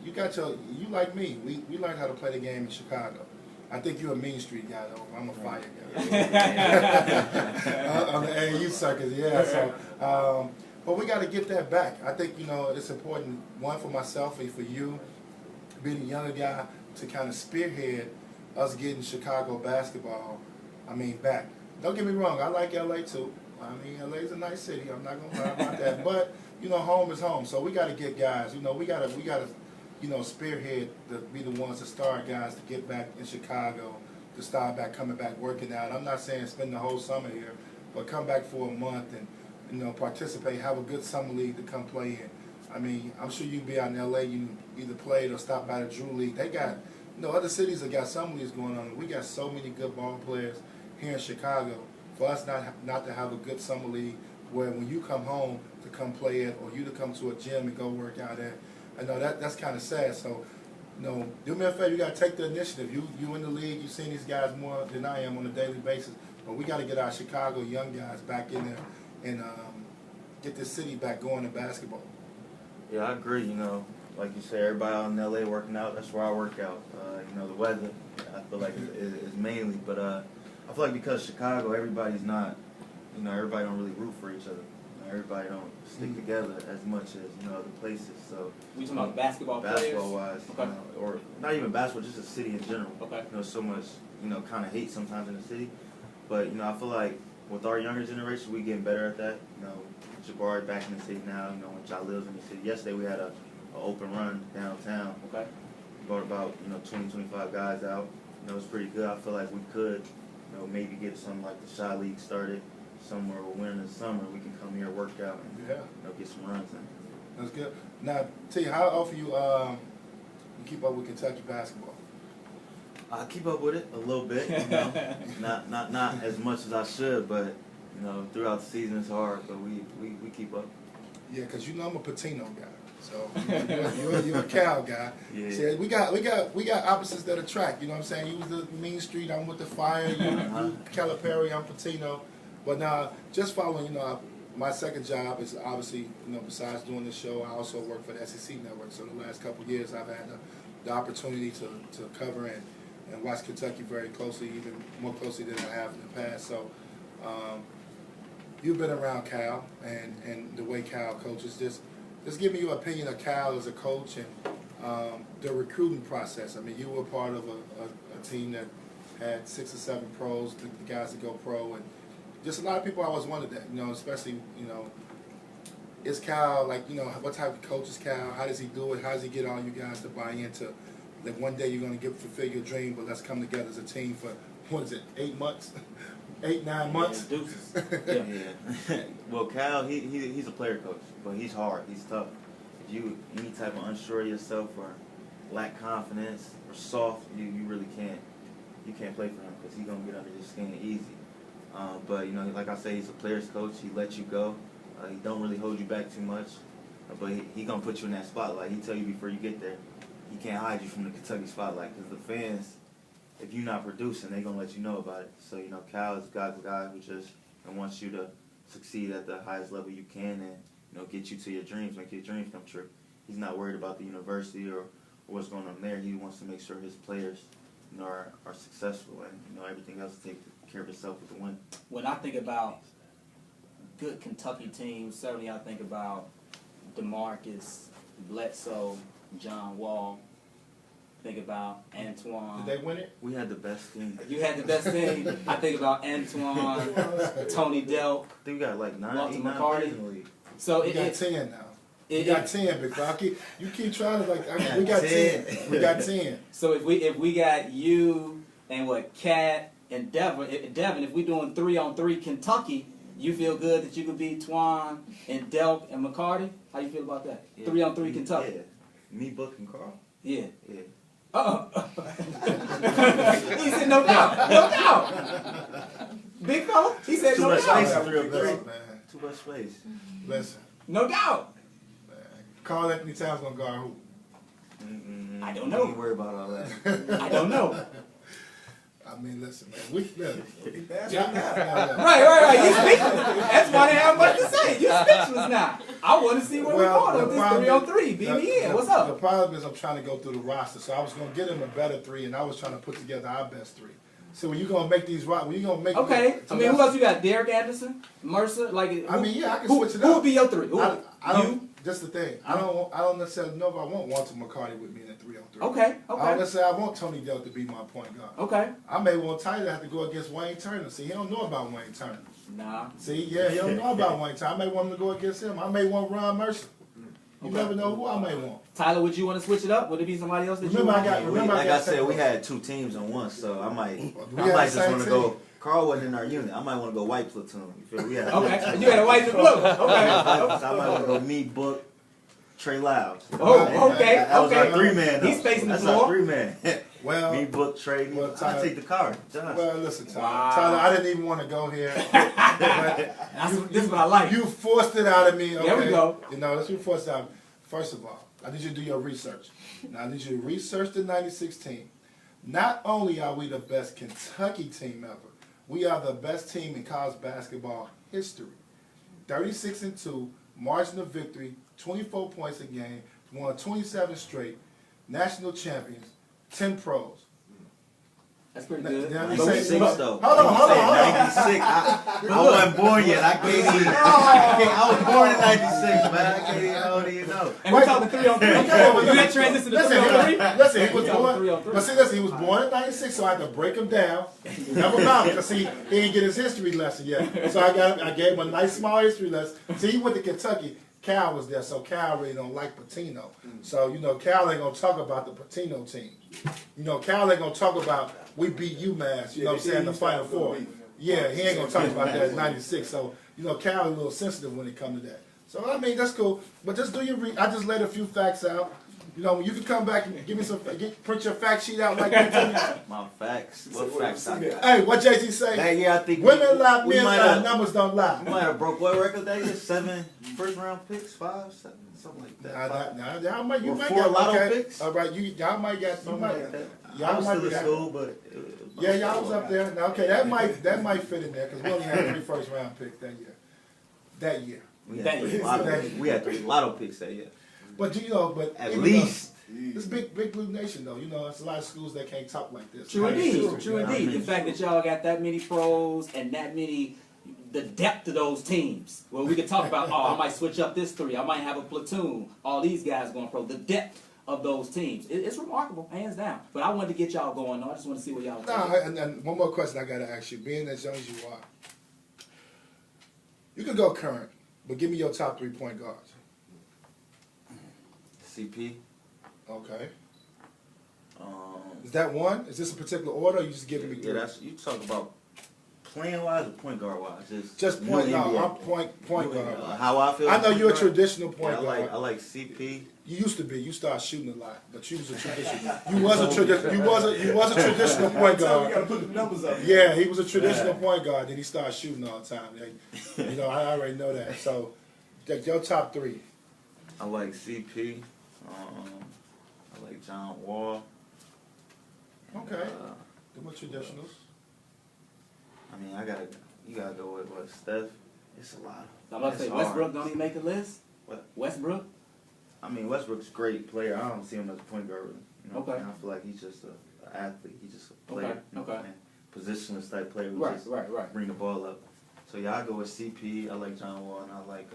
you like me. We learned how to play the game in Chicago. I think you're a Mean Street guy, though. I'm a fire guy. On the AAU circuit, yeah. So, but we got to get that back. I think, it's important, one, for myself and for you, being a younger guy, to kind of spearhead us getting Chicago basketball, back. Don't get me wrong, I like LA too. LA's a nice city, I'm not gonna lie about that. But, home is home. So we gotta get guys, we gotta spearhead be the ones to start guys to get back in Chicago, to start back coming back working out. I'm not saying spend the whole summer here, but come back for a month and participate, have a good summer league to come play in. I'm sure you can be out in LA, you either played or stopped by the Drew League. They got other cities that got summer leagues going on. We got so many good ball players here in Chicago. For us not to have a good summer league where when you come home to come play it or you to come to a gym and go work out at, I know that's kind of sad. So, do me a favor, you got to take the initiative. You in the league, you've seen these guys more than I am on a daily basis. But we got to get our Chicago young guys back in there and get this city back going to basketball. Yeah, I agree. Like you say, everybody out in LA working out, that's where I work out. The weather, I feel like is mainly, but I feel like because Chicago, everybody's not, everybody don't really root for each other. Everybody don't stick together as much as, other places. So We talking about basketball wise, Okay. Or not even basketball, just the city in general. Okay. So much, kind of hate sometimes in the city. But, I feel like with our younger generation, we getting better at that. Jabari back in the city now, when Ja lives in the city. Yesterday we had a open run downtown. Okay. Brought about 20, 25 guys out. It's pretty good. I feel like we could maybe get something like the Shy League started somewhere we're winning in the summer. We can come here, work out, and get some runs in. That's good. Now, T, how often you keep up with Kentucky basketball? I keep up with it a little bit, not as much as I should, but throughout the season it's hard, but we keep up. Yeah, because I'm a Patino guy, so you're a Cal guy. Yeah. See, we got opposites that attract. You know what I'm saying? You was the Mean Street, I'm with the Fire. You Calipari, I'm Patino. But now, just following, my second job is obviously, besides doing this show, I also work for the SEC Network. So the last couple of years, I've had the opportunity to cover and watch Kentucky very closely, even more closely than I have in the past. So you've been around Cal and the way Cal coaches. Just give me your opinion of Cal as a coach and the recruiting process. I mean, you were part of a team that had 6 or 7 pros, the guys that go pro, and just a lot of people always wondered that, especially, is Cal, like, what type of coach is Cal? How does he do it? How does he get all you guys to buy into that one day you're going to fulfill your dream, but let's come together as a team for, 8 months? 8, 9 months? Yeah, deuces. Yeah. Well, Cal, he's a player coach, but he's hard. He's tough. If you any type of unsure of yourself or lack confidence or soft, you really can't. You can't play for him because he's gonna get under your skin easy. But like I say, he's a player's coach. He lets you go. He don't really hold you back too much. But he gonna put you in that spotlight. He tell you before you get there. He can't hide you from the Kentucky spotlight because the fans, if you're not producing, they gonna let you know about it. So Cal is God's guy who just wants you to succeed at the highest level you can and get you to your dreams, make your dreams come true. He's not worried about the university or what's going on there. He wants to make sure his players are successful and everything else take care of itself with the win. When I think about good Kentucky teams, certainly I think about DeMarcus, Bledsoe, John Wall. Think about Antoine. Did they win it? We had the best team. You had the best team. I think about Antoine, Tony Delk. I think we got like 9 Walter 8, 9 McCarty. players in the league. So We got 10 now. We got 10, big fella. You keep trying to we got 10. We got 10. So if we got you and Cat and Devin, if we doing 3-on-3 Kentucky, you feel good that you could beat Twan and Delk and McCarty? How you feel about that? Yeah. 3-on-3 Kentucky. Yeah. Me, Book, and Carl. Yeah. Yeah. He said no doubt. No doubt. Big fella. He said Too no much space doubt. in 3-on-3. Man, Too much space. listen. No doubt. Carl Anthony Towns gonna guard who? I don't know. Don't worry about all that. I don't know. I mean, listen, man. We listen. Right. You speechless. That's why they have much to say. You speechless now. I want to see where we're going on this 3-on-3. Beat me in. What's The up? problem is I'm trying to go through the roster, so I was gonna get him a better 3, and I was trying to put together our best 3. So when you gonna make these when you gonna make Okay. so I mean, who else you got? Derek Anderson, Mercer. Like, I mean, yeah, I can who switch it Who up. would be your 3? Who? I don't. You? Just the thing. I don't necessarily know if I want Walter McCarty with me in a 3-on-3. Okay. I don't Okay. necessarily want Tony Dell to be my point guard. Okay. I may want Tyler to have to go against Wayne Turner. See, he don't know about Wayne Turner. Nah. See, yeah, he don't know about Wayne Turner. I may want him to go against him. I may want Ron Mercer. You never know who I may want. Tyler, would you want to switch it up? Would it be somebody else that you Remember, want? Like I said, we had 2 teams on one, so I might just same want to team. go. Carl wasn't in our unit. I might want to go white platoon. You feel? We had Okay. You had a white and blue. Okay. So I might want to go me, Book, Trey Lyles. Oh, okay. That was our Okay. 3-man. though. He's facing the That's floor. our 3-man. Well, Me, Book, Trey. well, I Tyler- take the card. Josh. well, listen, Tyler. Wow. Tyler, I didn't even want to go here. But This is what I like. you forced it out of me. Okay? There we go. Let's be forced out. First of all, I need you to do your research. Now, I need you to research the 96 team. Not only are we the best Kentucky team ever, we are the best team in college basketball history. 36-2, margin of victory, 24 points a game, won 27 straight, national champions, 10 pros. That's pretty good. Now, you But say- 96 though. Hold on, hold on, hold on. 96. I wasn't born yet. I can't even. I was born in 96, man. I can't even. How old do you know? And we're talking 3-on-3. Okay, Okay. You that transition to 3-on-3? Listen, he was Yeah, born. 3-on-3. But see, listen, he was born in '96, so I had to break him down. Never mind, because see, he didn't get his history lesson yet. So I gave him a nice small history lesson. See, he went to Kentucky. Cal was there, so Cal really don't like Patino. So, you know, Cal ain't gonna talk about the Patino team. You know, Cal ain't gonna talk about we beat UMass, you know what I'm saying, the Final Four. Yeah, he ain't gonna talk about that in '96. So, you know, Cal a little sensitive when it comes to that. So, I mean, that's cool. But just do your I just laid a few facts out. You know, you can come back and give me some, print your fact sheet out like that. My facts. What facts I got? Hey, what Jay-Z say? That year, I think Women lie, we men might lie, have- numbers don't lie. We might have broke what record that year? 7 first-round picks, 5, 7, something like that. Y'all might, you Or might 4 got lotto okay. picks? All right, y'all might got, you Something might, like that. y'all I was might still be in school, but yeah, y'all was up there. Now, okay, that might fit in there because we only had 3 first-round picks that year. That year. We had 3 lotto picks that year. But you know, but At even least. though, it's big blue nation though. You know, it's a lot of schools that can't talk like this. True Like, indeed. True you know? indeed. The fact that y'all got that many pros and that many, the depth of those teams. Well, we could talk about, I might switch up this 3. I might have a platoon. All these guys going pro. The depth of those teams. It's remarkable, hands down. But I wanted to get y'all going. I just want to see what y'all were Nah, thinking. and one more question I gotta ask you. Being as young as you are, you can go current, but give me your top 3 point guards. CP. Okay. Um, Is that one? Is this a particular order? Or you just giving me 3? yeah, that's you talk about playing wise or point guard wise. Just new point. No, NBA. I'm point guard. How I feel. I know you're a point guard? traditional point Yeah, guard. I like CP. You used to be. You started shooting a lot, but you was a traditional. You was a traditional point guard. put the numbers up. Yeah, he was a traditional point guard. Then he started shooting all the time. Like, you know, I already know that. So, your top 3. I like CP. I like John Wall. Okay. Uh, Them are traditionals. I mean, you gotta go with what Steph. It's a lot. I'm about to say, It's Westbrook hard. don't even make the list? What? Westbrook? I mean, Westbrook's a great player. I don't see him as a point guard. You know, Okay. and I feel like he's just an athlete. He's just a player. Okay, You know, okay. and positionless type player who Right, just right. bring the ball up. So yeah, I go with CP. I like John Wall, and I like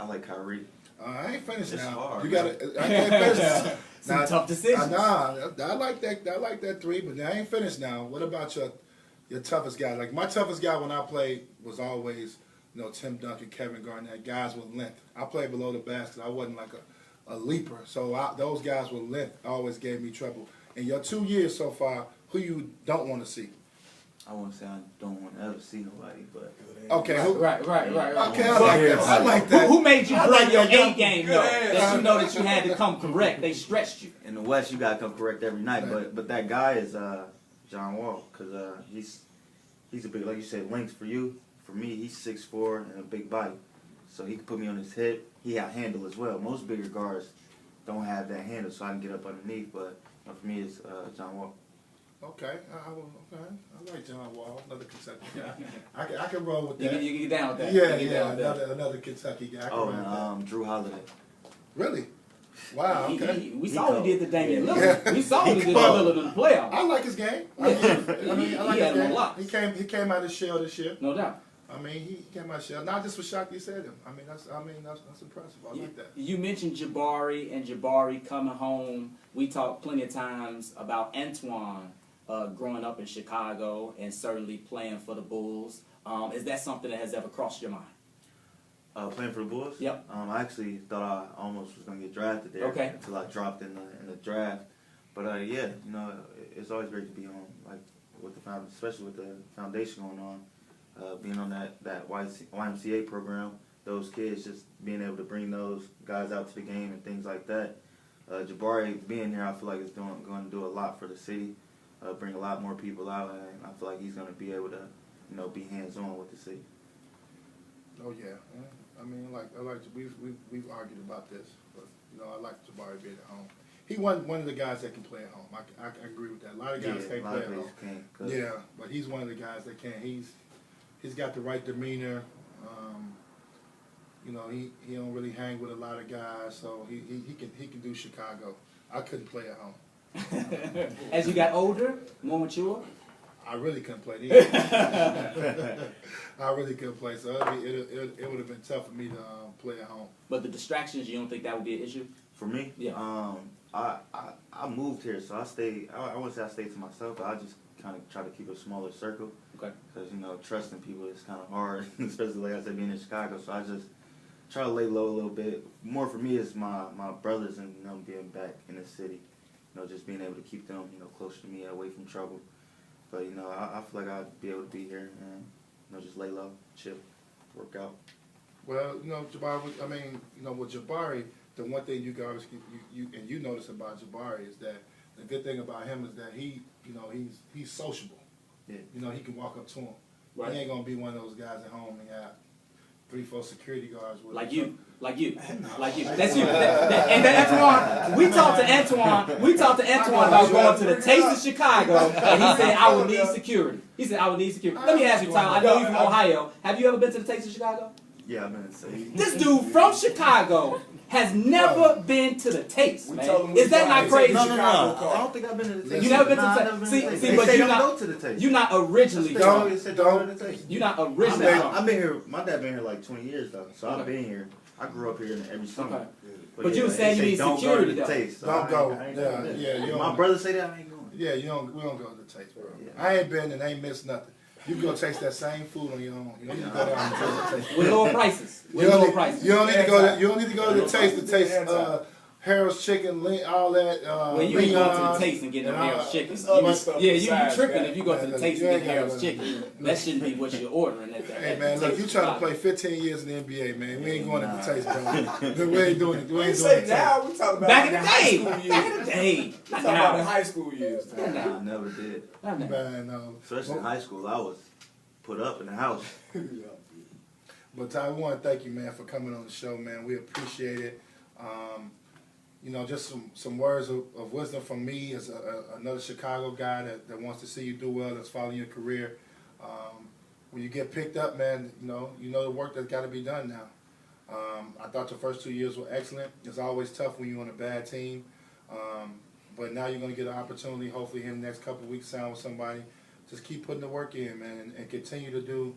I like Kyrie. I ain't finished It's now. hard, You man. gotta. I can't finish. Some tough decisions. Nah, I like that. I like that 3, but I ain't finished now. What about your toughest guy? Like my toughest guy when I played was always, you know, Tim Duncan, Kevin Garnett, guys with length. I played below the basket. I wasn't like a leaper, so those guys with length always gave me trouble. In your 2 years so far, who you don't want to see? I won't say I don't want to ever see nobody, but Okay, Right. Okay, I like that. I like that. Who made you I bring like your that young- A game though? That you know that you had to come correct. They stretched you. in the West you gotta come correct every night. But that guy is John Wall, cause he's a big, like you said, length for you. For me, he's 6'4" and a big body, so he can put me on his hip. He got handle as well. Most bigger guards don't have that handle, so I can get up underneath. But you know, for me, it's John Wall. Okay, I like John Wall, another Kentucky guy. I can roll with that. You get down with that. Yeah, You get down with that. another Kentucky guy. I can Oh, roll with that. and Drew Holiday. Really? Wow. Okay. We He saw what cold. he did to Damian Yeah. Lillard. We saw what he did to cold. Lillard in the playoffs. I like his game. I like He his had him game. locked. He came out of his shell this year. No doubt. I mean, he came out of his shell. Not just for shocked you said him. I mean, that's impressive. I like that. You mentioned Jabari and Jabari coming home. We talked plenty of times about Antoine growing up in Chicago and certainly playing for the Bulls. Is that something that has ever crossed your mind? Playing for the Bulls? Yep. I actually thought I almost was gonna get drafted there. Okay. Until I dropped in the draft. But yeah, you know, it's always great to be on, like, with especially with the foundation going on. Being on that YMCA program, those kids, just being able to bring those guys out to the game and things like that. Jabari being here, I feel like it's going to do a lot for the city, bring a lot more people out, and I feel like he's going to be able to, you know, be hands-on with the city. Oh yeah. I mean, we've argued about this, but you know, I like Jabari being at home. He one of the guys that can play at home. I agree with that. A lot of guys can't a lot play of at home. players can't. Yeah, but he's one of the guys that can. He's got the right demeanor. You know, he don't really hang with a lot of guys, so he can do Chicago. I couldn't play at home. As you got older, more mature? I really couldn't play either. I really couldn't play, so it would have been tough for me to play at home. But the distractions, you don't think that would be an issue? For me, Yeah. I moved here, so I stay. I wouldn't say I stay to myself, but I just kind of try to keep a smaller circle. Okay. Because trusting people is kind of hard, especially like I said, being in Chicago. So I just try to lay low a little bit. More for me is my brothers and being back in the city. Just being able to keep them close to me, away from trouble. But I feel like I'd be able to be here and just lay low, chill, work out. Well, Jabari, I mean, with Jabari, the one thing you guys you notice about Jabari is that the good thing about him is that he's sociable. Yeah. He can walk up to him. Right. He ain't gonna be one of those guys at home and have 3-4 security guards with Like him. you. That's you. And Antoine, we talked to Antoine about going to the Taste of Chicago, and he said, I would need security. Let me ask you, Tyler, I know you're from Ohio. Have you ever been to the Taste of Chicago? Yeah, I've been in the city. This dude from Chicago has never been to the Taste, man. Is that not crazy? No. I don't think I've been to the Taste. You never been to Nah, the I've never Taste? been to the Taste. See, They but say you're don't not, go to the Taste. you're not originally They from. always said don't go to the Taste. You're not originally from. I've been here. My dad been here like 20 years though, so I've been here. I grew up here every summer. Okay. But But you were they saying you say need don't security, go to the though. Taste. So Don't go. I ain't never been. Yeah, you My don't- brother say that I ain't going. Yeah, we don't go to the Taste, bro. Yeah. I ain't been and ain't missed nothing. You can go taste that same food on your own. You don't need to go down and taste the Taste. With lower prices. You With don't, lower need, prices. you don't need to go to the Taste to taste Harold's chicken, all that. Well, you ain't going to the Leon's, Taste and getting and Harold's all- chicken. this other stuff You besides tripping that. if you go to the Man, Taste you and ain't get Harold's gotta- chicken. That shouldn't be what you're ordering at that. Hey at man, the look, Taste you of trying to Chicago. play 15 years in the NBA, man. We ain't going Nah. to the Taste, bro. We ain't doing it. We We ain't say doing it. now, we talking about Back in the high day. school years. Back in the day. We Not talking about the now. high school years. Not now. I never did. Not now. Man, no. Especially in high school, I was put up in the house. But Ty, we want to thank you, man, for coming on the show, man. We appreciate it. Just some words of wisdom from me as another Chicago guy that wants to see you do well, that's following your career. When you get picked up, man, you know the work that's got to be done now. I thought the first 2 years were excellent. It's always tough when you're on a bad team. But now you're going to get an opportunity, hopefully in the next couple of weeks, sign with somebody. Just keep putting the work in, man, and continue to do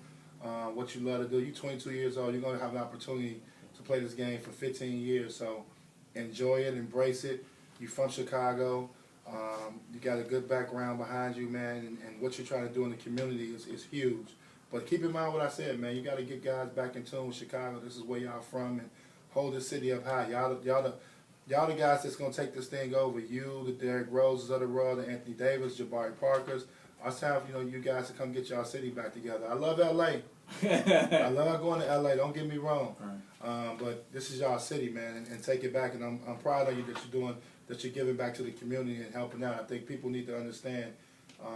what you love to do. You're 22 years old. You're going to have an opportunity to play this game for 15 years. So enjoy it, embrace it. You're from Chicago. You got a good background behind you, man, and what you're trying to do in the community is huge. But keep in mind what I said, man. You got to get guys back in tune with Chicago. This is where y'all from, and hold the city up high. Y'all the guys that's gonna take this thing over. You, the Derrick Roses of the world, the Anthony Davis, Jabari Parkers. It's time for you guys to come get y'all city back together. I love LA. I love going to LA. Don't get me wrong. But this is y'all city, man, and take it back. And I'm proud of you that you're giving back to the community and helping out. I think people need to understand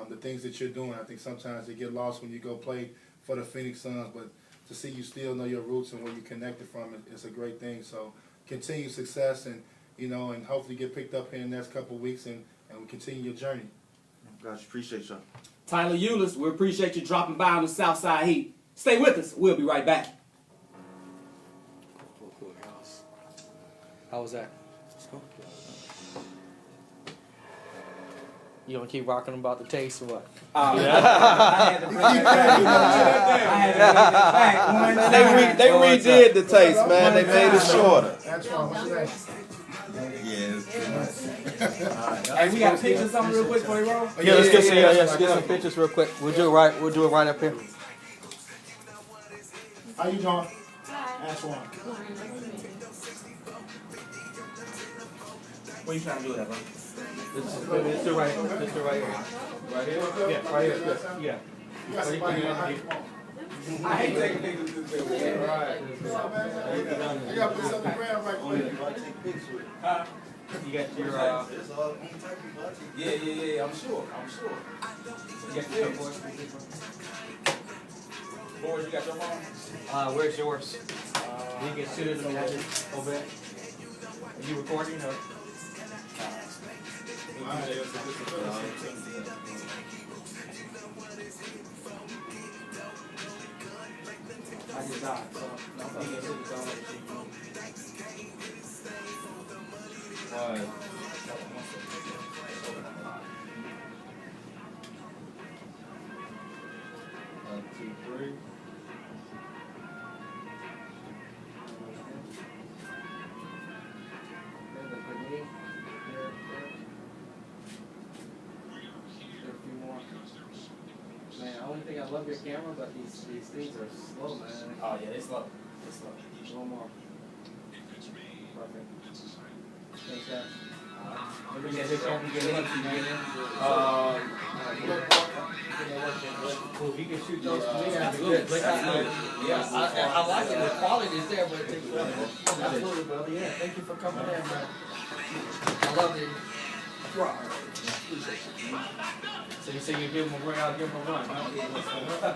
the things that you're doing. I think sometimes they get lost when you go play for the Phoenix Suns, but to see you still know your roots and where you connected from, it's a great thing. So continued success, and and hopefully get picked up here in the next couple of weeks, and we continue your journey. Gosh, appreciate y'all. Tyler Ulis, we appreciate you dropping by on the Southside Heat. Stay with us. We'll be right back. How was that? You gonna keep rocking about the Taste or what? I had to bring that back. They redid the Taste, man. They made it shorter. Antoine, what's your name? Hey, we got a picture of something real quick for you, bro. Yeah, let's get some pictures real quick. We'll do it right up here. How you doing? Antoine. What are you trying to do with that, bro? Let's do right here. Right here? Yeah, right here. Yeah. You got somebody behind you. I hate taking pictures of this video. Right. I got to put something around right quick. You got your Yeah, I'm sure. You got your boys. Boys, you got your phone? where's yours? You get suited over there. Are you recording or? I just died, so no, he gets it on. One, two, three. There's a grenade. love your camera, but these things are slow, man. Oh yeah, it's slow. It's slow. A little more. Perfect. Thanks, guys. Maybe get his camera, get it. Cool. If you can shoot those to me, that'd be good. Yeah, I like it. The quality is there, but it takes time. Absolutely, brother. Yeah, thank you for coming in, man. I love it. So you say you give him a ring, I'll give him a run, huh?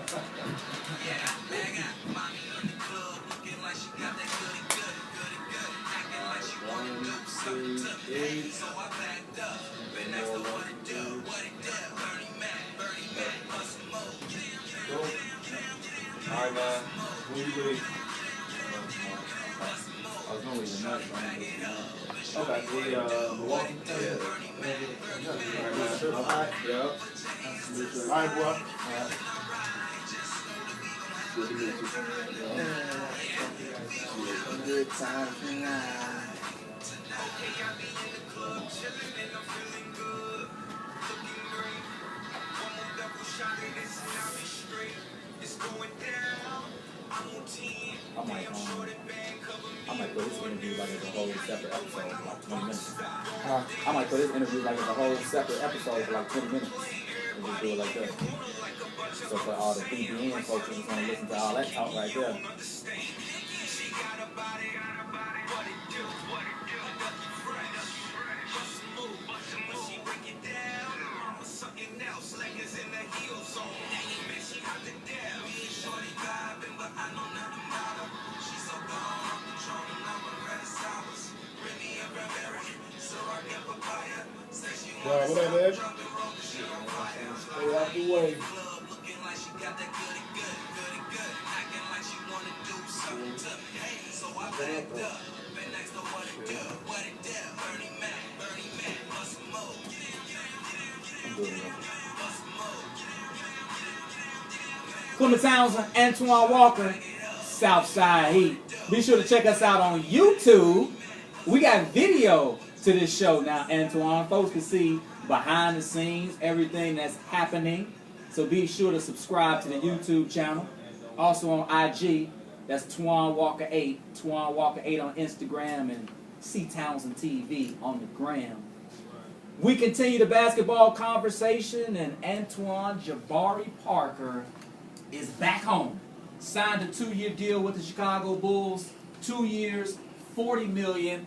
Alright, man. What do you believe? I was gonna leave the night, but I'm gonna leave the Okay, Milwaukee. Alright, Yep. alright, bro. Good to meet you. Good times now. I might put this interview like it's a whole separate episode for like 20 minutes. I might put this interview like it's a whole separate episode for like 20 minutes. And just do it like that. So for all the BBN folks who just want to listen to all that talk right there. What up, Ed? Stay out the way. Clement Townsend, Antoine Walker, Southside Heat. Be sure to check us out on YouTube. We got video to this show now, Antoine. Folks can see behind the scenes, everything that's happening. So be sure to subscribe to the YouTube channel. Also on IG, that's Twan Walker 8. Twan Walker 8 on Instagram and C Townsend TV on the gram. We continue the basketball conversation, and Antoine Jabari Parker is back home. Signed a 2-year deal with the Chicago Bulls. 2 years, $40 million.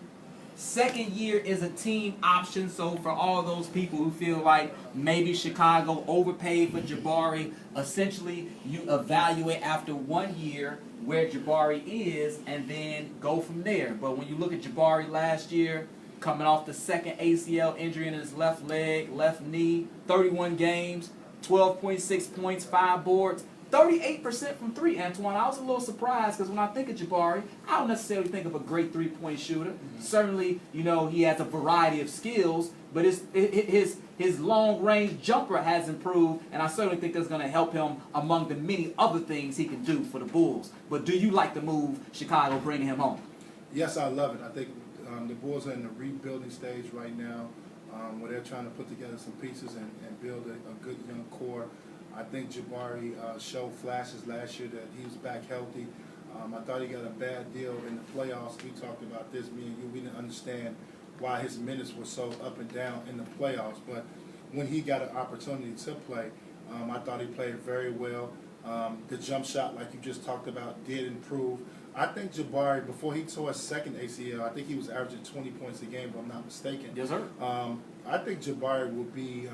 Second year is a team option, so for all those people who feel like maybe Chicago overpaid for Jabari, essentially you evaluate after 1 year where Jabari is and then go from there. But when you look at Jabari last year, coming off the second ACL injury in his left leg, left knee, 31 games, 12.6 points, 5 boards, 38% from three, Antoine. I was a little surprised because when I think of Jabari, I don't necessarily think of a great three-point shooter. Mm-hmm. Certainly, you know, he has a variety of skills, but his long-range jumper has improved, and I certainly think that's going to help him among the many other things he can do for the Bulls. But do you like the move Chicago bringing him home? Yes, I love it. I think the Bulls are in the rebuilding stage right now, where they're trying to put together some pieces and build a good young core. I think Jabari showed flashes last year that he was back healthy. I thought he got a bad deal in the playoffs. We talked about this, me and you. We didn't understand why his minutes were so up and down in the playoffs. But when he got an opportunity to play, I thought he played very well. The jump shot, like you just talked about, did improve. I think Jabari, before he tore his second ACL, I think he was averaging 20 points a game, if I'm not mistaken. Yes, sir. I think Jabari will be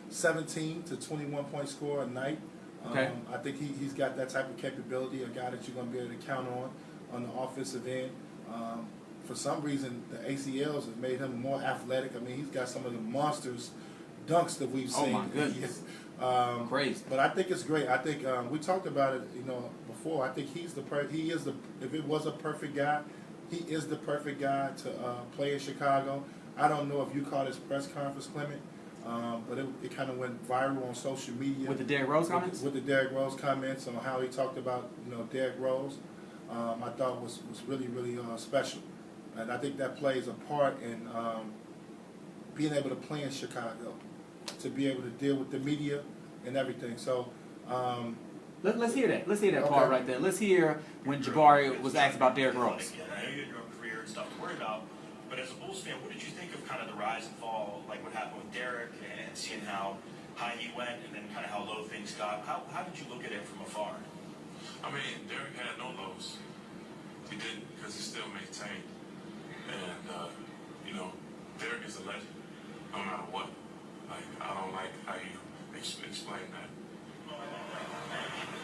17 to 21 point scorer a night. Okay. I think he's got that type of capability, a guy that you're going to be able to count on the offensive end. For some reason, the ACLs have made him more athletic. I mean, he's got some of the monsters dunks that we've seen. Oh, my goodness. Crazy. But I think it's great. I think we talked about it, before. I think if it was a perfect guy, he is the perfect guy to play in Chicago. I don't know if you caught his press conference, Clement. But it kind of went viral on social media. With the Derrick Rose comments? With the Derrick Rose comments on how he talked about, Derrick Rose, I thought was really, really special. And I think that plays a part in being able to play in Chicago, to be able to deal with the media, and everything. So. Let's hear that. Let's hear that Okay. part right there. Let's hear when Jabari was asked about Derrick Rose. I know you had your own career and stuff to worry about, but as a Bulls fan, what did you think of kind of the rise and fall, like what happened with Derrick and seeing how high he went and then kind of how low things got? How did you look at it from afar? I mean, Derrick had no lows. He didn't, because he still maintained. And, Derrick is a legend, no matter what. Like, I don't like how you explain that.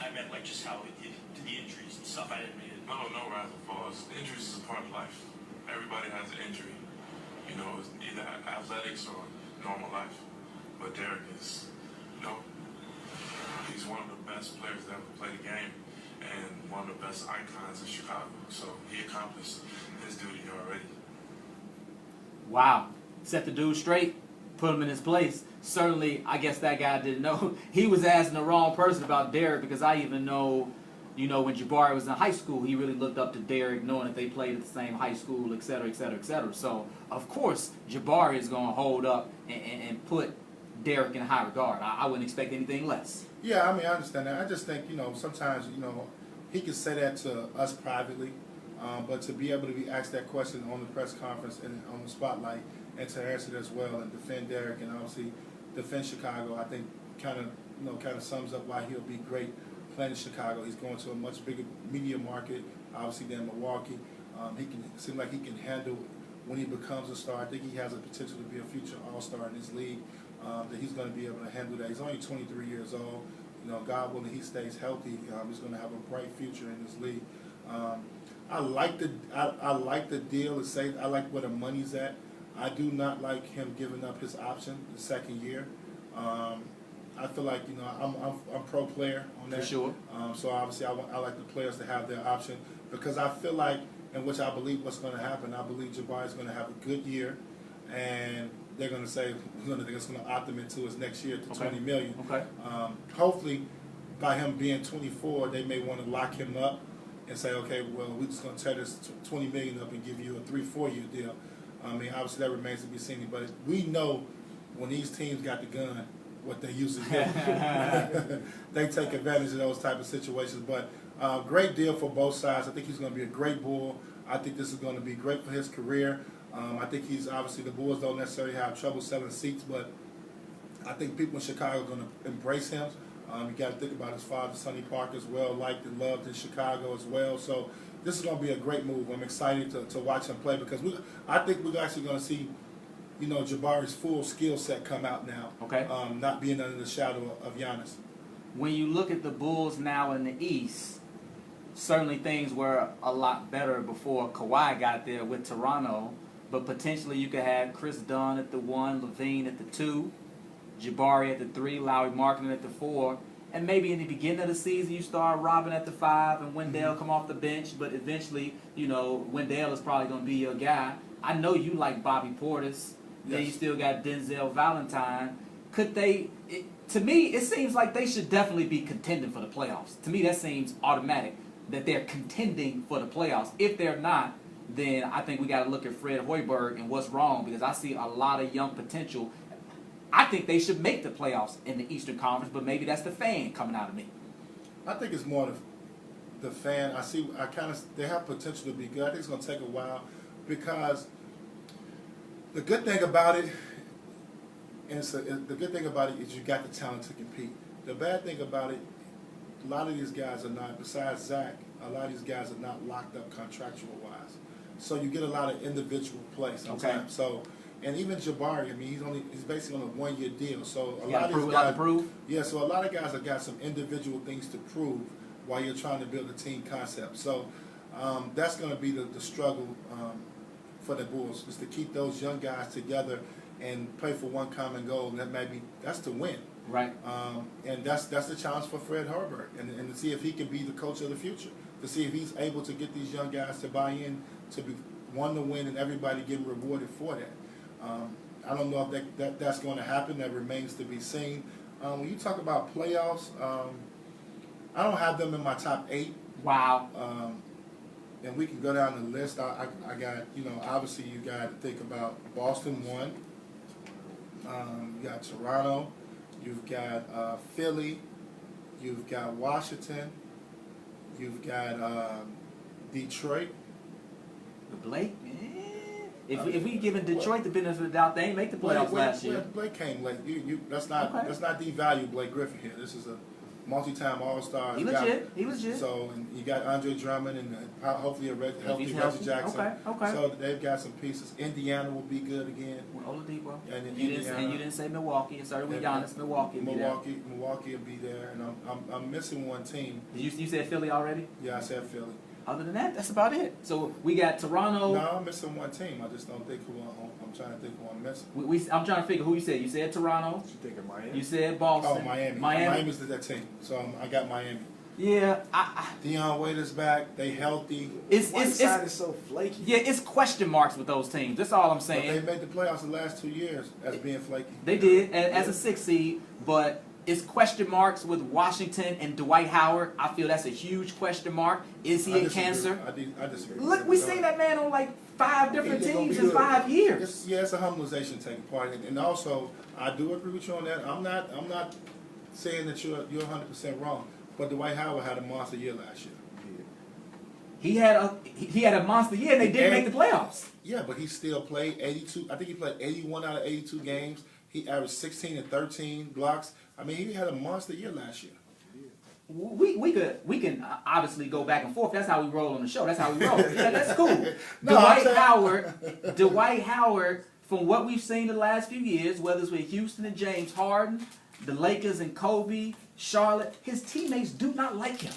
I meant like just how it did the injuries and stuff. I didn't mean it. No rise and falls. Injuries is a part of life. Everybody has an injury. It's either athletics or normal life. But Derrick is, he's one of the best players that ever played the game and one of the best icons in Chicago. So he accomplished his duty already. Wow. Set the dude straight, put him in his place. Certainly, I guess that guy didn't know. He was asking the wrong person about Derrick, because I even know, when Jabari was in high school, he really looked up to Derrick, knowing that they played at the same high school, et cetera, et cetera, et cetera. So, of course, Jabari is going to hold up and put Derrick in high regard. I wouldn't expect anything less. Yeah, I mean, I understand that. I just think, sometimes, he can say that to us privately, but to be able to be asked that question on the press conference and on the spotlight and to answer it as well and defend Derrick and obviously defend Chicago, I think kind of sums up why he'll be great playing in Chicago. He's going to a much bigger media market, obviously, than Milwaukee. It seems like he can handle when he becomes a star. I think he has a potential to be a future all-star in this league, that he's going to be able to handle that. He's only 23 years old. God willing, he stays healthy. He's going to have a bright future in this league. I like the deal. I like where the money's at. I do not like him giving up his option the second year. I feel like I'm pro player on that. For sure. So obviously I like the players to have their option, because I feel like, and which I believe what's going to happen. I believe Jabari is going to have a good year, and they're going to say they're just going to opt him into his next year to $20 million. Okay. Hopefully, by him being 24, they may want to lock him up and say, okay, well, we're just going to tear this $20 million up and give you a 3-4 year deal. I mean, obviously that remains to be seen, but we know when these teams got the gun, what they usually do. They take advantage of those type of situations. But great deal for both sides. I think he's going to be a great Bull. I think this is going to be great for his career. I think obviously the Bulls don't necessarily have trouble selling seats, but I think people in Chicago are going to embrace him. You got to think about his father, Sonny Parker, as well, liked and loved in Chicago as well. So this is going to be a great move. I'm excited to watch him play, because I think we're actually going to see, Jabari's full skill set come out now. Okay. Not being under the shadow of Giannis. When you look at the Bulls now in the East, certainly things were a lot better before Kawhi got there with Toronto, but potentially you could have Chris Dunn at the 1, Levine at the 2, Jabari at the 3, Lowry Markkanen at the 4, and maybe in the beginning of the season you start Robin at the 5 and Wendell come off the bench, but eventually, Wendell is probably going to be your guy. I know you like Bobby Portis. Then you still got Denzel Valentine. To me, it seems like they should definitely be contending for the playoffs. To me, that seems automatic, that they're contending for the playoffs. If they're not, then I think we got to look at Fred Hoiberg and what's wrong, because I see a lot of young potential. I think they should make the playoffs in the Eastern Conference, but maybe that's the fan coming out of me. I think it's more the fan. They have potential to be good. I think it's going to take a while, because the good thing about it, is you got the talent to compete. The bad thing about it, a lot of these guys are not, besides Zach, a lot of these guys are not locked up contractual-wise. So you get a lot of individual play sometimes. Okay. So, and even Jabari, I mean, he's basically on a 1-year deal. So a You lot got of to these prove, guys, prove. yeah. So a lot of guys have got some individual things to prove while you're trying to build a team concept. So that's going to be the struggle for the Bulls, is to keep those young guys together and play for one common goal, and that's to win. Right. And that's the challenge for Fred Hoiberg, and to see if he can be the coach of the future, to see if he's able to get these young guys to buy in, to win, and everybody getting rewarded for that. I don't know if that's going to happen. That remains to be seen. When you talk about playoffs, I don't have them in my top 8. Wow. And we can go down the list. I got, obviously you got to think about Boston 1. You got Toronto. You've got Philly. You've got Washington. You've got Detroit. But Blake, if we giving Detroit the benefit of the doubt, they ain't make the playoffs last year. Blake came late. Let's not devalue Blake Griffin here. This is a multi-time All-Star. He legit. He legit. So and you got Andre Drummond and hopefully a healthy Reggie Jackson. Okay. So they've got some pieces. Indiana will be good again. Oladipo. And then You didn't say Milwaukee. It started with Giannis. Milwaukee will be there. Milwaukee will be there, and I'm missing one team. You said Philly already? Yeah, I said Philly. Other than that, that's about it. So we got Toronto. No, I'm missing one team. I just don't think who I'm trying to think who I'm missing. I'm trying to figure who you said. You said Toronto. You think of Miami? You said Boston. Oh, Miami. Miami's that team. So I got Miami. Yeah, Deion Waiters back. They healthy. Whiteside is so flaky. Yeah, it's question marks with those teams. That's all I'm But saying. they made the playoffs the last 2 years as being flaky. They did as a 6 seed, but it's question marks with Washington and Dwight Howard. I feel that's a huge question mark. Is he a cancer? I disagree. Look, we seen that man on like 5 different He's gonna teams be in good. 5 years. It's a humbleization taking part, and also I do agree with you on that. I'm not saying that you're 100% wrong, but Dwight Howard had a monster year last year. He had a monster year, and they didn't make the playoffs. Yeah, but he still played 82. I think he played 81 out of 82 games. He averaged 16 and 13 blocks. I mean, he had a monster year last year. We can obviously go back and forth. That's how we roll on the show. That's how we roll. That's cool. No, Dwight Howard, from what we've seen the last few years, whether it's with Houston and James Harden, the Lakers and Kobe, Charlotte, his teammates do not like him.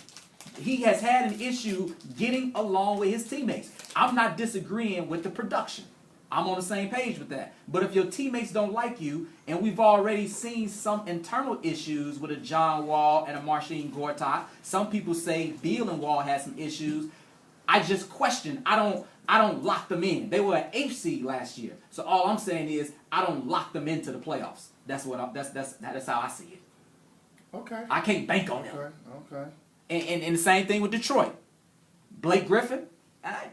He has had an issue getting along with his teammates. I'm not disagreeing with the production. I'm on the same page with that. But if your teammates don't like you, and we've already seen some internal issues with a John Wall and a Marcin Gortat, some people say Beal and Wall had some issues. I just question. I don't lock them in. They were an 8th seed last year. So all I'm saying is I don't lock them into the playoffs. That's how I see it. Okay. I can't bank on them. Okay. And the same thing with Detroit. Blake Griffin,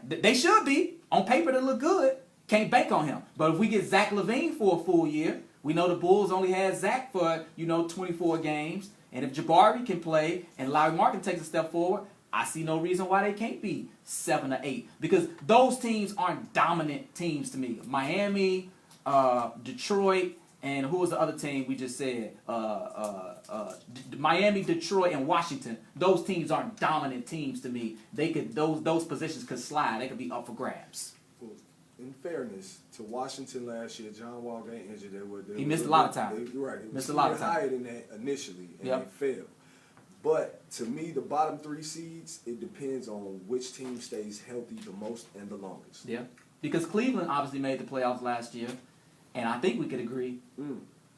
they should be. On paper, they look good. Can't bank on him. But if we get Zach LaVine for a full year, we know the Bulls only had Zach for, 24 games. And if Jabari can play and Larry Markin takes a step forward, I see no reason why they can't be 7 or 8. Because those teams aren't dominant teams to me. Miami, Detroit, and who was the other team we just said? Miami, Detroit, and Washington. Those teams aren't dominant teams to me. They could those positions could slide. They could be up for grabs. Well, in fairness to Washington last year, John Wall got injured. He missed a lot of time. Right. He Missed a lot of time. higher than that initially, and Yep. they failed. But to me, the bottom 3 seeds, it depends on which team stays healthy the most and the longest. Yeah. Because Cleveland obviously made the playoffs last year, and I think we could agree.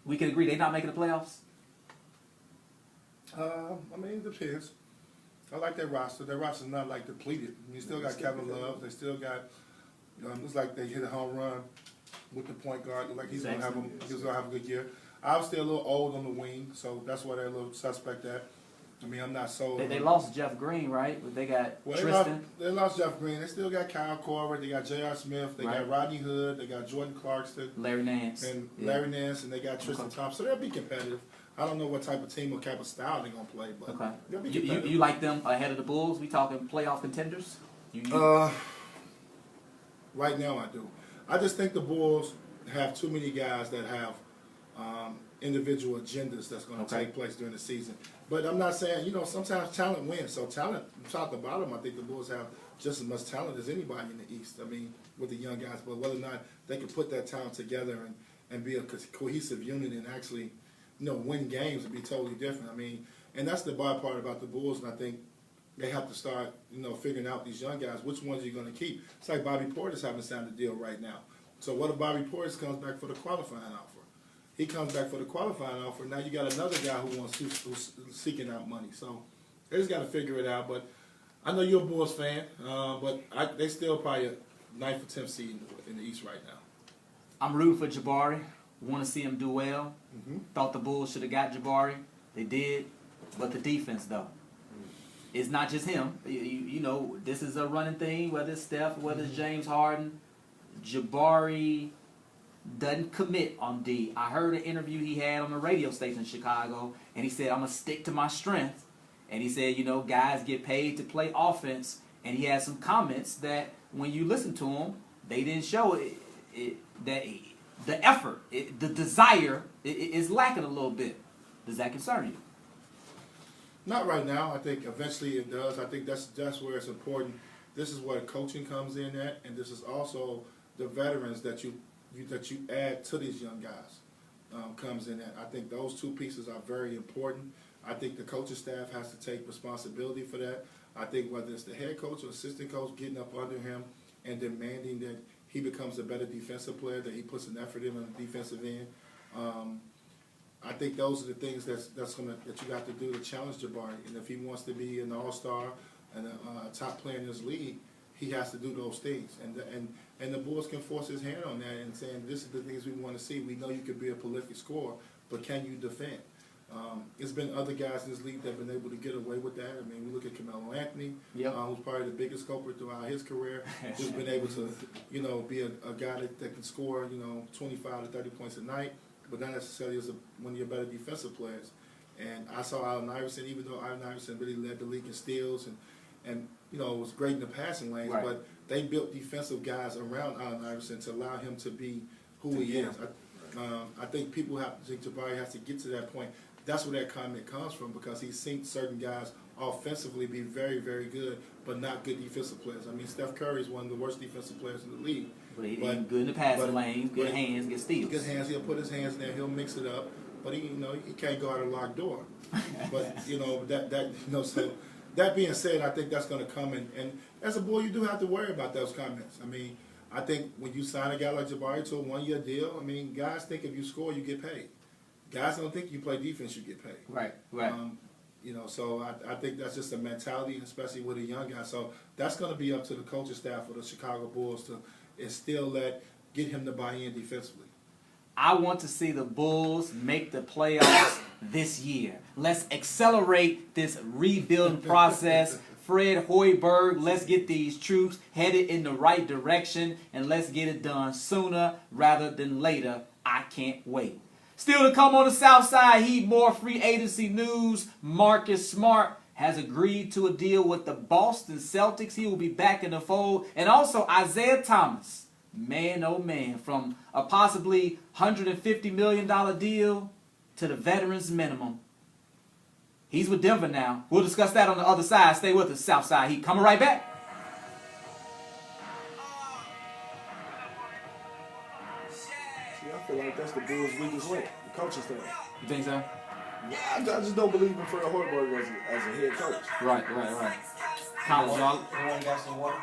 We could agree they're not making the playoffs. I mean, it depends. I like their roster. Their roster's not like depleted. You still got Kevin Love. They still got. Looks like they hit a home run with the point guard. Look like he's gonna have a good year. Obviously, a little old on the wing, so that's why they're a little suspect at. I mean, I'm not sold. They lost Jeff Green, right? But they got Tristan. They lost Jeff Green. They still got Kyle Korver. They got J.R. Smith. They got Rodney Hood. They got Jordan Clarkson. Larry Nance. And Larry Nance. And they got Tristan Thompson. So they'll be competitive. I don't know what type of team or type of style they're going to play, but they'll be competitive. You like them ahead of the Bulls? We talking playoff contenders? Right now I do. I just think the Bulls have too many guys that have individual agendas that's going to take place during the season. But I'm not saying, sometimes talent wins. So talent, top to bottom, I think the Bulls have just as much talent as anybody in the East. I mean, with the young guys. But whether or not they can put that talent together and be a cohesive unit and actually, win games would be totally different. I mean, and that's the bad part about the Bulls, and I think they have to start, figuring out these young guys, which ones you're going to keep. It's like Bobby Portis haven't signed a deal right now. So what if Bobby Portis comes back for the qualifying offer? He comes back for the qualifying offer. Now you got another guy who's seeking out money. So they just got to figure it out. But I know you're a Bulls fan, but they still probably a 9th or 10th seed in the East right now. I'm rooting for Jabari. Want to see him do well. Thought the Bulls should have got Jabari. They did. But the defense, though. It's not just him. This is a running thing, whether it's Steph, whether it's James Harden. Jabari, doesn't commit on D. I heard an interview he had on a radio station in Chicago, and he said, I'm going to stick to my strength. And he said, guys get paid to play offense. And he had some comments that when you listen to him, they didn't show that the effort, the desire is lacking a little bit. Does that concern you? Not right now. I think eventually it does. I think that's where it's important. This is where coaching comes in at, and this is also the veterans that you add to these young guys comes in at. I think those two pieces are very important. I think the coaching staff has to take responsibility for that. I think whether it's the head coach or assistant coach getting up under him and demanding that he becomes a better defensive player, that he puts an effort in on the defensive end. I think those are the things that you have to do to challenge Jabari. And if he wants to be an all-star and a top player in this league, he has to do those things. And the Bulls can force his hand on that and saying, this is the things we want to see. We know you can be a prolific scorer, but can you defend? It's been other guys in this league that have been able to get away with that. I mean, we look at Clement Anthony, who's probably the biggest culprit throughout his career, who's been able to, be a guy that can score, 25 to 30 points a night, but not necessarily as one of your better defensive players. And I saw Allen Iverson, even though Allen Iverson really led the league in steals and was great in the passing lanes, right. But they built defensive guys around Allen Iverson to allow him to be who he is. I think Jabari has to get to that point. That's where that comment comes from, because he's seen certain guys offensively be very, very good, but not good defensive players. I mean, Steph Curry is one of the worst defensive players in the league. But he's good in the passing lanes, good hands, good steals. Good hands, he'll put his hands in there, he'll mix it up, but he can't go out a locked door. But so that being said, I think that's going to come and as a Bull, you do have to worry about those comments. I mean, I think when you sign a guy like Jabari to a one-year deal, I mean, guys think if you score, you get paid. Guys don't think you play defense, you get paid. Right. So I think that's just a mentality, especially with a young guy. So that's going to be up to the coaching staff of the Chicago Bulls to instill get him to buy in defensively. I want to see the Bulls make the playoffs this year. Let's accelerate this rebuilding process. Fred Hoiberg, let's get these troops headed in the right direction, and let's get it done sooner rather than later. I can't wait. Still to come on the Southside Heat, more free agency news. Marcus Smart has agreed to a deal with the Boston Celtics. He will be back in the fold. And also Isaiah Thomas. Man, oh man, from a possibly $150 million deal to the veterans minimum. He's with Denver now. We'll discuss that on the other side. Stay with us, Southside Heat. Coming right back. I feel like that's the Bulls' weakest link, the coaching staff. You think so? I just don't believe in Fred Hoiberg as a head coach. Right. College all. Anyone got some water?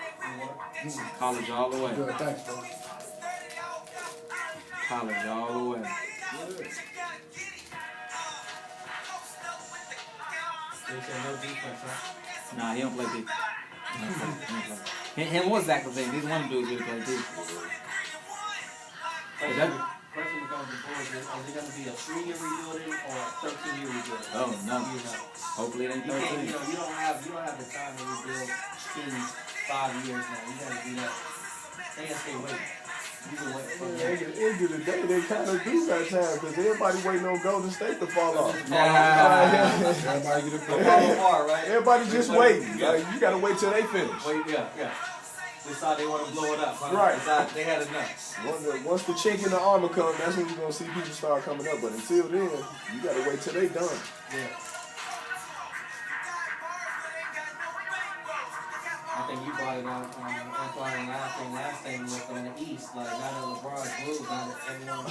College all the way. Good, thanks, bro. College all the way. They said no defense, huh? Nah, he don't play defense. Him or Zach Levine. These one dudes really play defense. Question becomes the Bulls, is it going to be a 3-year rebuilding or a 13-year rebuilding? Oh, no. Hopefully it ain't 13. You don't have the time to rebuild teams 5 years now. You got to do that. They got to stay waiting. You can wait for At the end of the day, they kind of do that time because everybody waiting on Golden State to fall off. Everybody get a play. right? Everybody just waiting. Like, you got to wait till they finish. Yeah. Decide they want to blow it up. Huh? Right. Decide they had enough. Once the chink in the armor comes, that's when you're going to see people start coming up. But until then, you got to wait till they done. Yeah. I think you brought it out, Antoine, and last thing was on the East. Like, now that LeBron's moved, now that everyone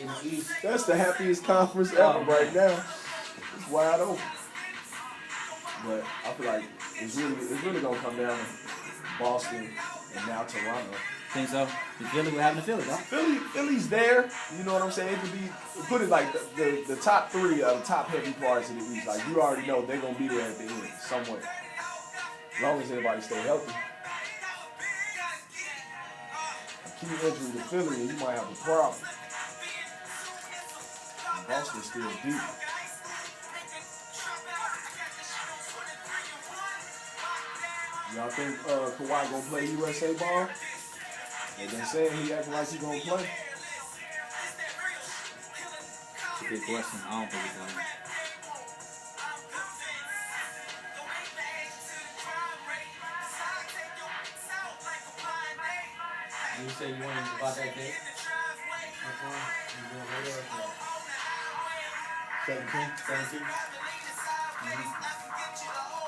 in the East. That's the happiest conference ever right now. It's wide open. But I feel like it's really going to come down to Boston and now Toronto. Think so? You feel it? We're having to feel it, huh? Philly's there. You know what I'm saying? It could be, put it like the top three are the top heavy parts of the East. Like, you already know they're going to be there at the end somewhere. As long as everybody stay healthy. A key injury to Philly and you might have a problem. Boston's still deep. Y'all think Kawhi gonna play USA ball? They've been saying he acting like he gonna play. a good question. I don't think it's going. You say you wanted about that date? Antoine, you doing later or what? 17. 17?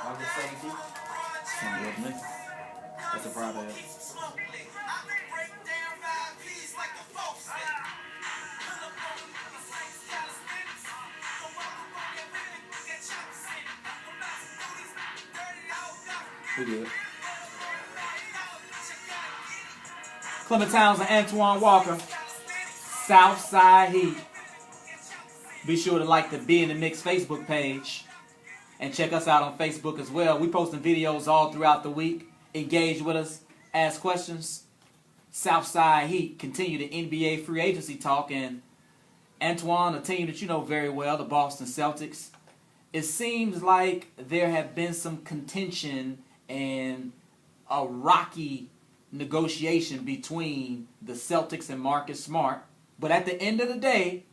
August 17th? Sounds good to me. That's a Friday. We good. Clement Townsend, Antoine Walker, Southside Heat. Be sure to like the Be in the Mix Facebook page and check us out on Facebook as well. We posting videos all throughout the week. Engage with us, ask questions. Southside Heat continue the NBA free agency talk, and Antoine, a team that you know very well, the Boston Celtics. It seems like there have been some contention and a rocky negotiation between the Celtics and Marcus Smart. But at the end of the day,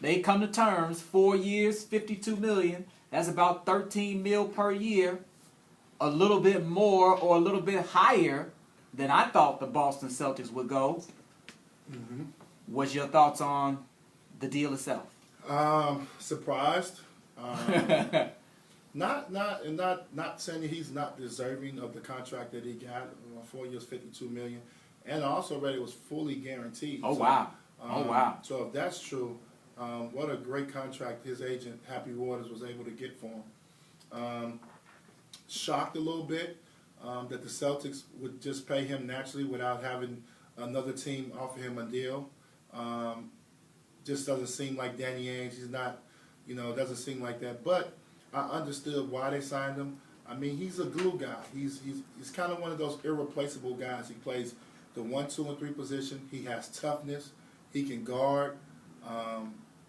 they come to terms. 4 years, $52 million. That's about $13 million per year. A little bit more or a little bit higher than I thought the Boston Celtics would go. Mm-hmm. What's your thoughts on the deal itself? Surprised. Not saying that he's not deserving of the contract that he got. 4 years, $52 million, and also read it was fully guaranteed. Oh, wow. Wow. So if that's true, what a great contract his agent Happy Waters was able to get for him. Shocked a little bit that the Celtics would just pay him naturally without having another team offer him a deal. Just doesn't seem like Danny Ainge. He's not, it doesn't seem like that. But I understood why they signed him. I mean, he's a glue guy. He's kind of one of those irreplaceable guys. He plays the 1, 2, and 3 position. He has toughness. He can guard.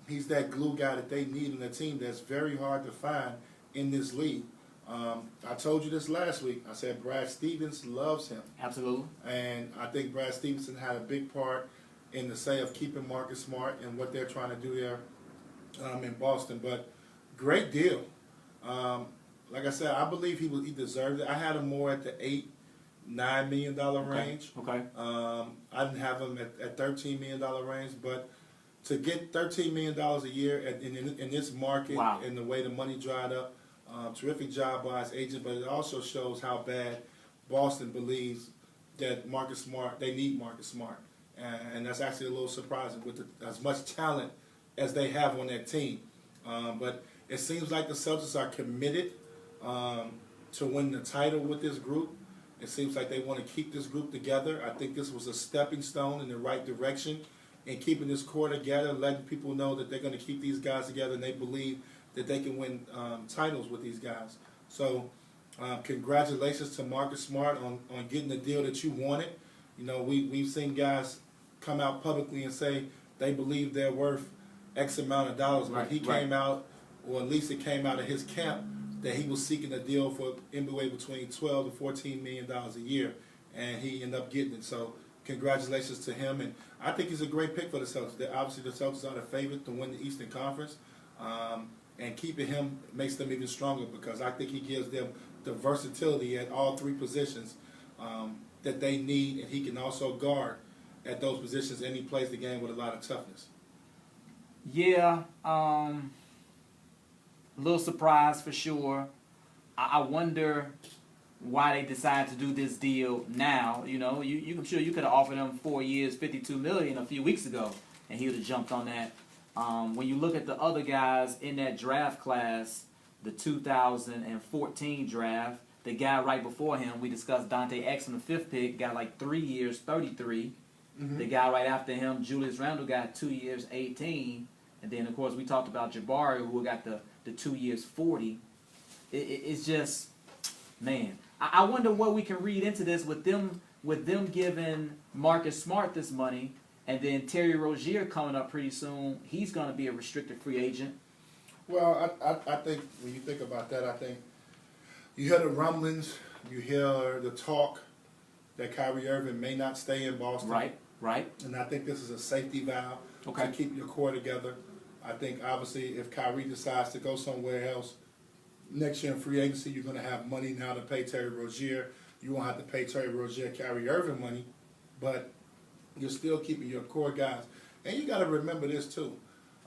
He's that glue guy that they need in a team that's very hard to find in this league. I told you this last week. I said Brad Stevens loves him. Absolutely. And I think Brad Stevenson had a big part in the say of keeping Marcus Smart and what they're trying to do there in Boston. But great deal. Like I said, I believe he deserved it. I had him more at the $8-9 million range. Okay. I didn't have him at $13 million range, but to get $13 million a year in this market, wow, and the way the money dried up, terrific job by his agent. But it also shows how bad Boston believes that Marcus Smart, they need Marcus Smart, and that's actually a little surprising with as much talent as they have on that team. But it seems like the Celtics are committed to win the title with this group. It seems like they want to keep this group together. I think this was a stepping stone in the right direction in keeping this core together, letting people know that they're going to keep these guys together, and they believe that they can win titles with these guys. So congratulations to Marcus Smart on getting the deal that you wanted. We've seen guys come out publicly and say they believe they're worth X amount of dollars, but he came out, or at least it came out of his camp, that he was seeking a deal for anywhere between $12 to $14 million a year, and he ended up getting it. So congratulations to him, and I think he's a great pick for the Celtics. Obviously, the Celtics are the favorite to win the Eastern Conference, and keeping him makes them even stronger because I think he gives them the versatility at all 3 positions that they need, and he can also guard at those positions, and he plays the game with a lot of toughness. Yeah, a little surprised for sure. I wonder why they decided to do this deal now. I'm sure you could have offered him 4 years, $52 million a few weeks ago, and he would have jumped on that. When you look at the other guys in that draft class, the 2014 draft, the guy right before him, we discussed Dante Exum, the 5th pick, got like 3 years, 33. Mm-hmm. The guy right after him, Julius Randle, got 2 years, 18. And then, of course, we talked about Jabari, who got the 2 years, 40. It's just, man. I wonder what we can read into this with them giving Marcus Smart this money, and then Terry Rozier coming up pretty soon. He's going to be a restricted free agent. Well, I think when you think about that, I think you hear the rumblings, you hear the talk that Kyrie Irving may not stay in Boston. Right. And I think this is a safety valve to keep your core together. I think obviously if Kyrie decides to go somewhere else next year in free agency, you're going to have money now to pay Terry Rozier. You won't have to pay Terry Rozier, Kyrie Irving money, but you're still keeping your core guys. And you got to remember this too.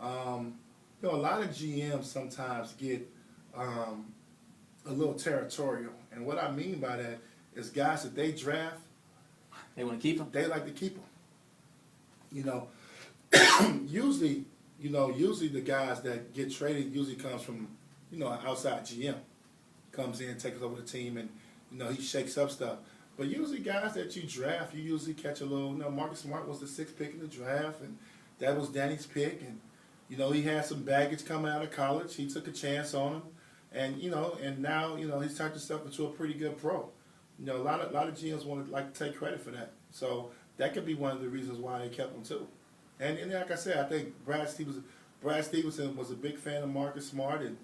You know, a lot of GMs sometimes get a little territorial, and what I mean by that is guys that they draft, They want to keep him? they like to keep them. You know, usually the guys that get traded usually comes from, you know, an outside GM. Comes in, takes over the team, and, you know, he shakes up stuff. But usually guys that you draft, you usually catch a little, you know, Marcus Smart was the 6th pick in the draft, and that was Danny's pick. And, you know, he had some baggage coming out of college. He took a chance on him. And, you know, and now, you know, he's turned himself into a pretty good pro. You know, a lot of GMs want to like to take credit for that. So that could be one of the reasons why they kept him too. And like I said, I think Brad Stevenson was a big fan of Marcus Smart, and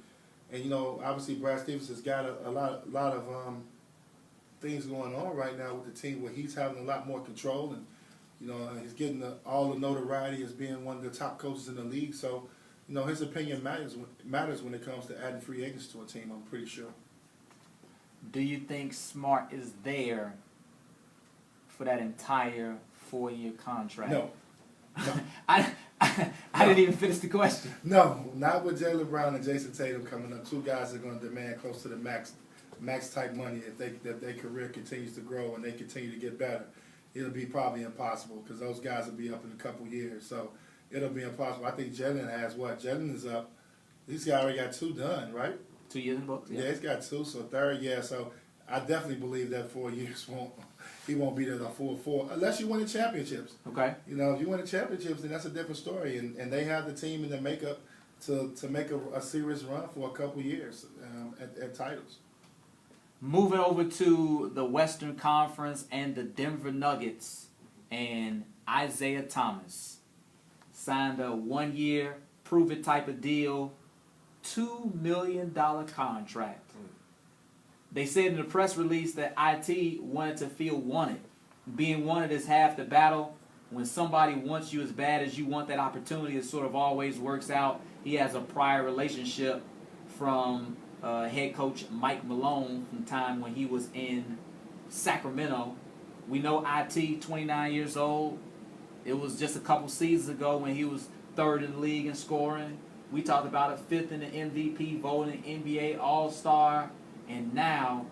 you know, obviously Brad Stevenson's got a lot of things going on right now with the team where he's having a lot more control, and you know, he's getting all the notoriety as being one of the top coaches in the league. So, you know, his opinion matters when it comes to adding free agents to a team, I'm pretty sure. Do you think Smart is there for that entire 4-year contract? No. I didn't even finish the question. No, not with Jaylen Brown and Jason Tatum coming up. Two guys that are going to demand close to the max type money if their career continues to grow and they continue to get better. It'll be probably impossible because those guys will be up in a couple years. So it'll be impossible. I think Jalen has what? Jalen is up. He's already got 2 done, right? 2 years in the books? Yeah, he's got 2, so third, yeah. So I definitely believe that 4 years he won't be there the full 4 unless you win the championships. Okay. You know, if you win the championships, then that's a different story. And they have the team and the makeup to make a serious run for a couple years at titles. Moving over to the Western Conference and the Denver Nuggets, and Isaiah Thomas signed a 1-year prove-it type of deal, $2 million contract. They said in the press release that IT wanted to feel wanted. Being wanted is half the battle. When somebody wants you as bad as you want that opportunity, it sort of always works out. He has a prior relationship from head coach Mike Malone from time when he was in Sacramento. We know IT, 29 years old. It was just a couple seasons ago when he was 3rd in the league in scoring. We talked about it, 5th in the MVP voting, NBA All-Star. And now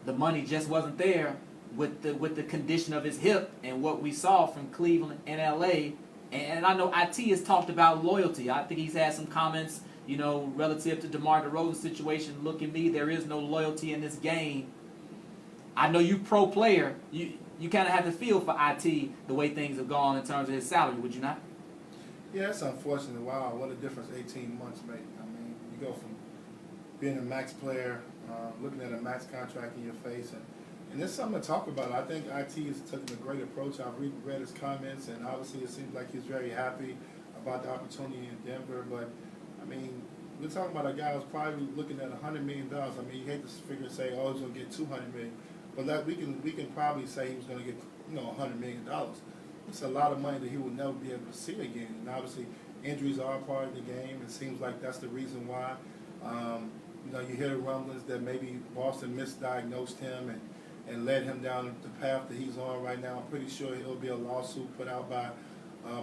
the money just wasn't there with the condition of his hip and what we saw from Cleveland and LA. And I know IT has talked about loyalty. I think he's had some comments, you know, relative to DeMar DeRozan's situation. Look at me, there is no loyalty in this game. I know you pro player. You kind of have to feel for IT the way things have gone in terms of his salary, would you not? Yeah, it's unfortunate. Wow, what a difference 18 months make. I mean, you go from being a max player, looking at a max contract in your face, and there's something to talk about. I think IT has taken a great approach. I've read his comments, and obviously it seems like he's very happy about the opportunity in Denver. But I mean, we're talking about a guy who's probably looking at $100 million. I mean, you hate to figure say, oh, he's going to get $200 million, but like we can probably say he was going to get, you know, $100 million. It's a lot of money that he will never be able to see again. And obviously, injuries are a part of the game. It seems like that's the reason why. You know, you hear the rumblings that maybe Boston misdiagnosed him and led him down the path that he's on right now. I'm pretty sure it'll be a lawsuit put out by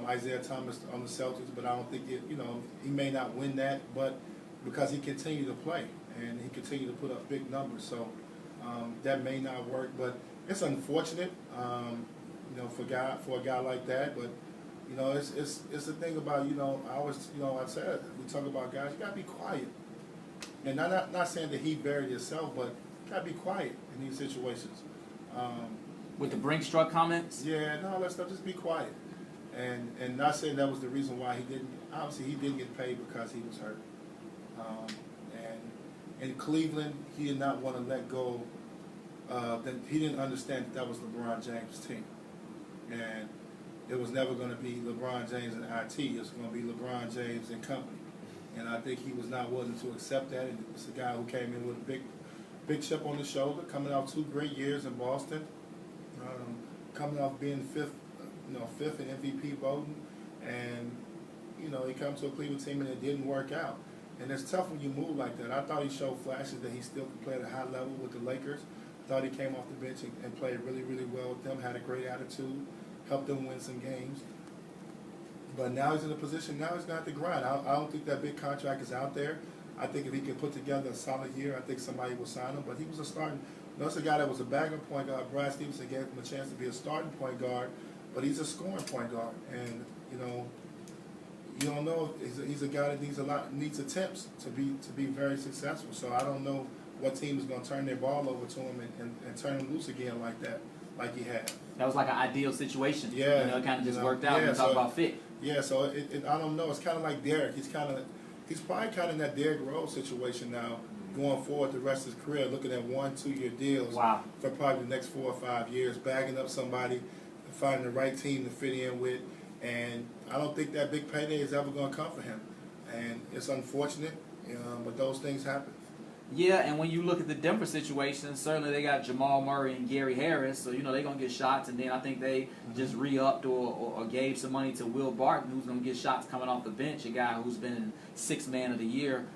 Isaiah Thomas on the Celtics, but I don't think he may not win that, but because he continued to play and he continued to put up big numbers, so that may not work. But it's unfortunate, you know, for a guy like that. But you know, it's the thing about, you know, I said we talk about guys, you gotta be quiet. And not saying that he buried himself, but gotta be quiet in these situations. With the Brinkstruck comments? Yeah, no, let's just be quiet. And not saying that was the reason why he didn't. Obviously, he didn't get paid because he was hurt. And in Cleveland, he did not want to let go. That he didn't understand that was LeBron James' team, and it was never going to be LeBron James and IT. It was going to be LeBron James and company. And I think he was not willing to accept that. And it's a guy who came in with a big chip on his shoulder, coming off 2 great years in Boston, coming off being fifth in MVP voting, and you know, he come to a Cleveland team and it didn't work out. And it's tough when you move like that. I thought he showed flashes that he still could play at a high level with the Lakers. I thought he came off the bench and played really, really well with them, had a great attitude, helped them win some games. But now he's in a position, now he's going to have to grind. I don't think that big contract is out there. I think if he can put together a solid year, I think somebody will sign him. But he was a starting, that's a guy that was a backup point guard. Brad Stevenson gave him a chance to be a starting point guard, but he's a scoring point guard. And, you know, you don't know. He's a guy that needs attempts to be very successful. So I don't know what team is going to turn their ball over to him and turn him loose again like that, like he had. That was like an ideal situation. Yeah, you know, it kind of just you know, worked out. yeah, We talk so- about fit. Yeah, so I don't know. It's kind of like Derek. He's probably kind of in that Derrick Rose situation now, going forward the rest of his career, looking at 1-2 year deals Wow. for probably the next 4 or 5 years, bagging up somebody, finding the right team to fit in with, and I don't think that big payday is ever going to come for him, and it's unfortunate, but those things happen. Yeah, and when you look at the Denver situation, certainly they got Jamal Murray and Gary Harris, so you know they're gonna get shots, and then I think they just re-upped or gave some money to Will Barton, who's gonna get shots coming off the bench, a guy who's been in Sixth Man of the Year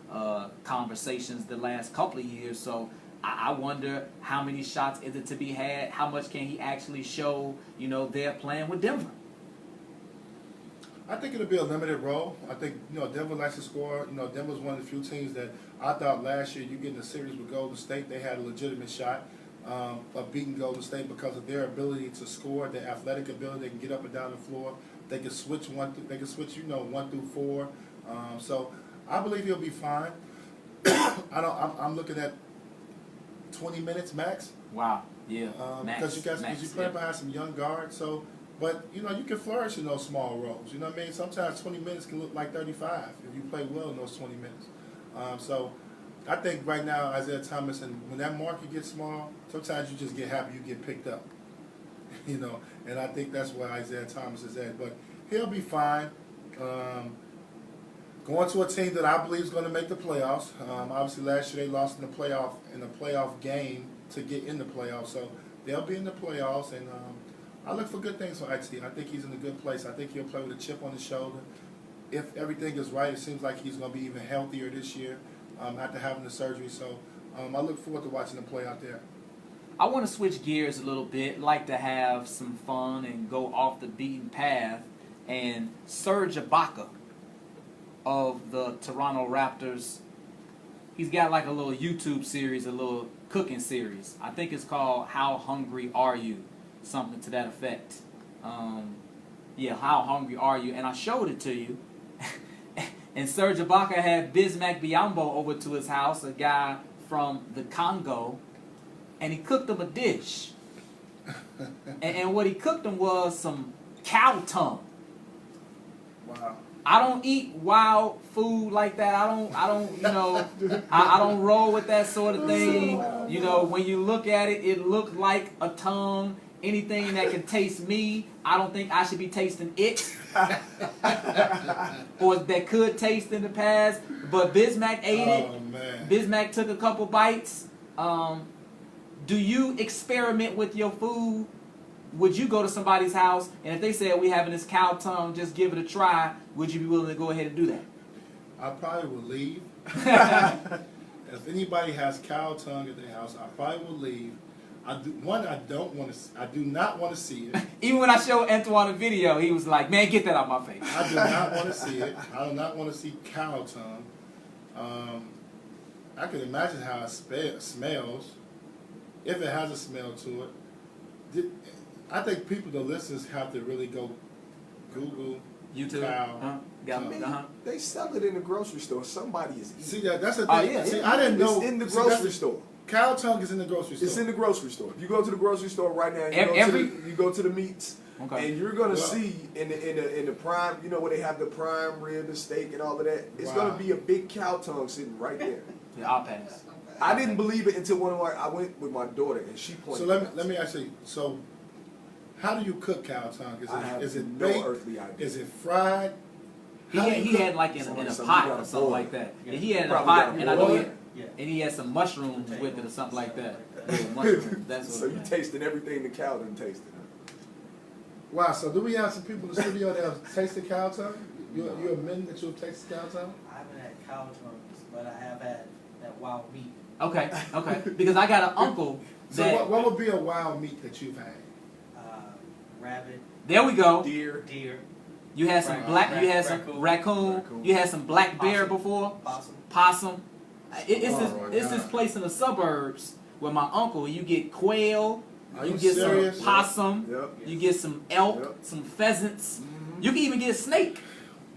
conversations the last couple of years. So I wonder how many shots is it to be had? How much can he actually show? You know, they're playing with Denver. I think it'll be a limited role. I think, you know, Denver likes to score. You know, Denver's one of the few teams that I thought last year you get in the series with Golden State, they had a legitimate shot of beating Golden State because of their ability to score, their athletic ability. They can get up and down the floor. They can switch 1 through 4. So I believe he'll be fine. I'm looking at 20 minutes max. Wow. Yeah. Because you play behind some young guards, so. But, you know, you can flourish in those small roles. You know what I mean? Sometimes 20 minutes can look like 35 if you play well in those 20 minutes. So I think right now, Isaiah Thomas, and when that market gets small, sometimes you just get happy you get picked up. You know, and I think that's where Isaiah Thomas is at. But he'll be fine. Going to a team that I believe is going to make the playoffs. Obviously, last year they lost in the playoff game to get in the playoffs. So they'll be in the playoffs, and I look for good things for IT. I think he's in a good place. I think he'll play with a chip on his shoulder. If everything is right, it seems like he's going to be even healthier this year after having the surgery. So I look forward to watching him play out there. I want to switch gears a little bit, like to have some fun and go off the beaten path. And Serge Ibaka of the Toronto Raptors, he's got like a little YouTube series, a little cooking series. I think it's called How Hungry Are You? Something to that effect. How hungry are you? And I showed it to you. And Serge Ibaka had Bismack Biyombo over to his house, a guy from the Congo, and he cooked him a dish. and what he cooked him was some cow tongue. Wow. I don't eat wild food like that. I don't, you know, I don't roll with that sort of thing. You know, when you look at it, it looked like a tongue. Anything that can taste me, I don't think I should be tasting it. Or that could taste in the past. But Bismack ate it. Man. Bismack took a couple bites. Do you experiment with your food? Would you go to somebody's house and if they said we having this cow tongue, just give it a try, would you be willing to go ahead and do that? I probably would leave. If anybody has cow tongue at their house, I probably will leave. I do not want to see it. Even when I showed Antoine a video, he was like, "Man, get that out my face." I do not want to see it. I do not want to see cow tongue. I can imagine how it smells, if it has a smell to it. I think people, the listeners, have to really go Google YouTube. cow tongue. They sell it in the grocery store. Somebody is eating. See, that's the thing. Oh, yeah. See, I didn't know. It's in the See, that's grocery store. Cow tongue is in the grocery store. It's in the grocery store. If you go to the grocery store right now, you go to the meats, Okay. and you're gonna see in the prime, you know where they have the prime rib, the steak, and all of that. It's Wow. gonna be a big cow tongue sitting right there. Yeah, I'll pass. I didn't believe it until I went with my daughter and she pointed. So let me ask you. So, how do you cook cow tongue? Is it no baked? earthly idea. Is it fried? He had like in a Somebody pot got or a something boil. like that. Yeah, he had in a Probably pot, got a and I know boil. and he had some mushrooms with it or something like that. Little mushrooms. That's So what you it was. tasted everything the cow done tasted. Wow, so do we have some people in the studio that have tasted cow tongue? You're admitting that you have tasted cow tongue? I haven't had cow tongues, but I have had that wild meat. Okay, okay. Because I got an uncle So that. what would be a wild meat that you've had? Rabbit, There we go. Deer. deer, You had some black. You had some raccoon. You had some black bear before. possum. It's this place in the suburbs where my uncle. You get quail. Are You you get serious? some possum. Yep. You get some elk. Yep. Some pheasants. You can even get a snake.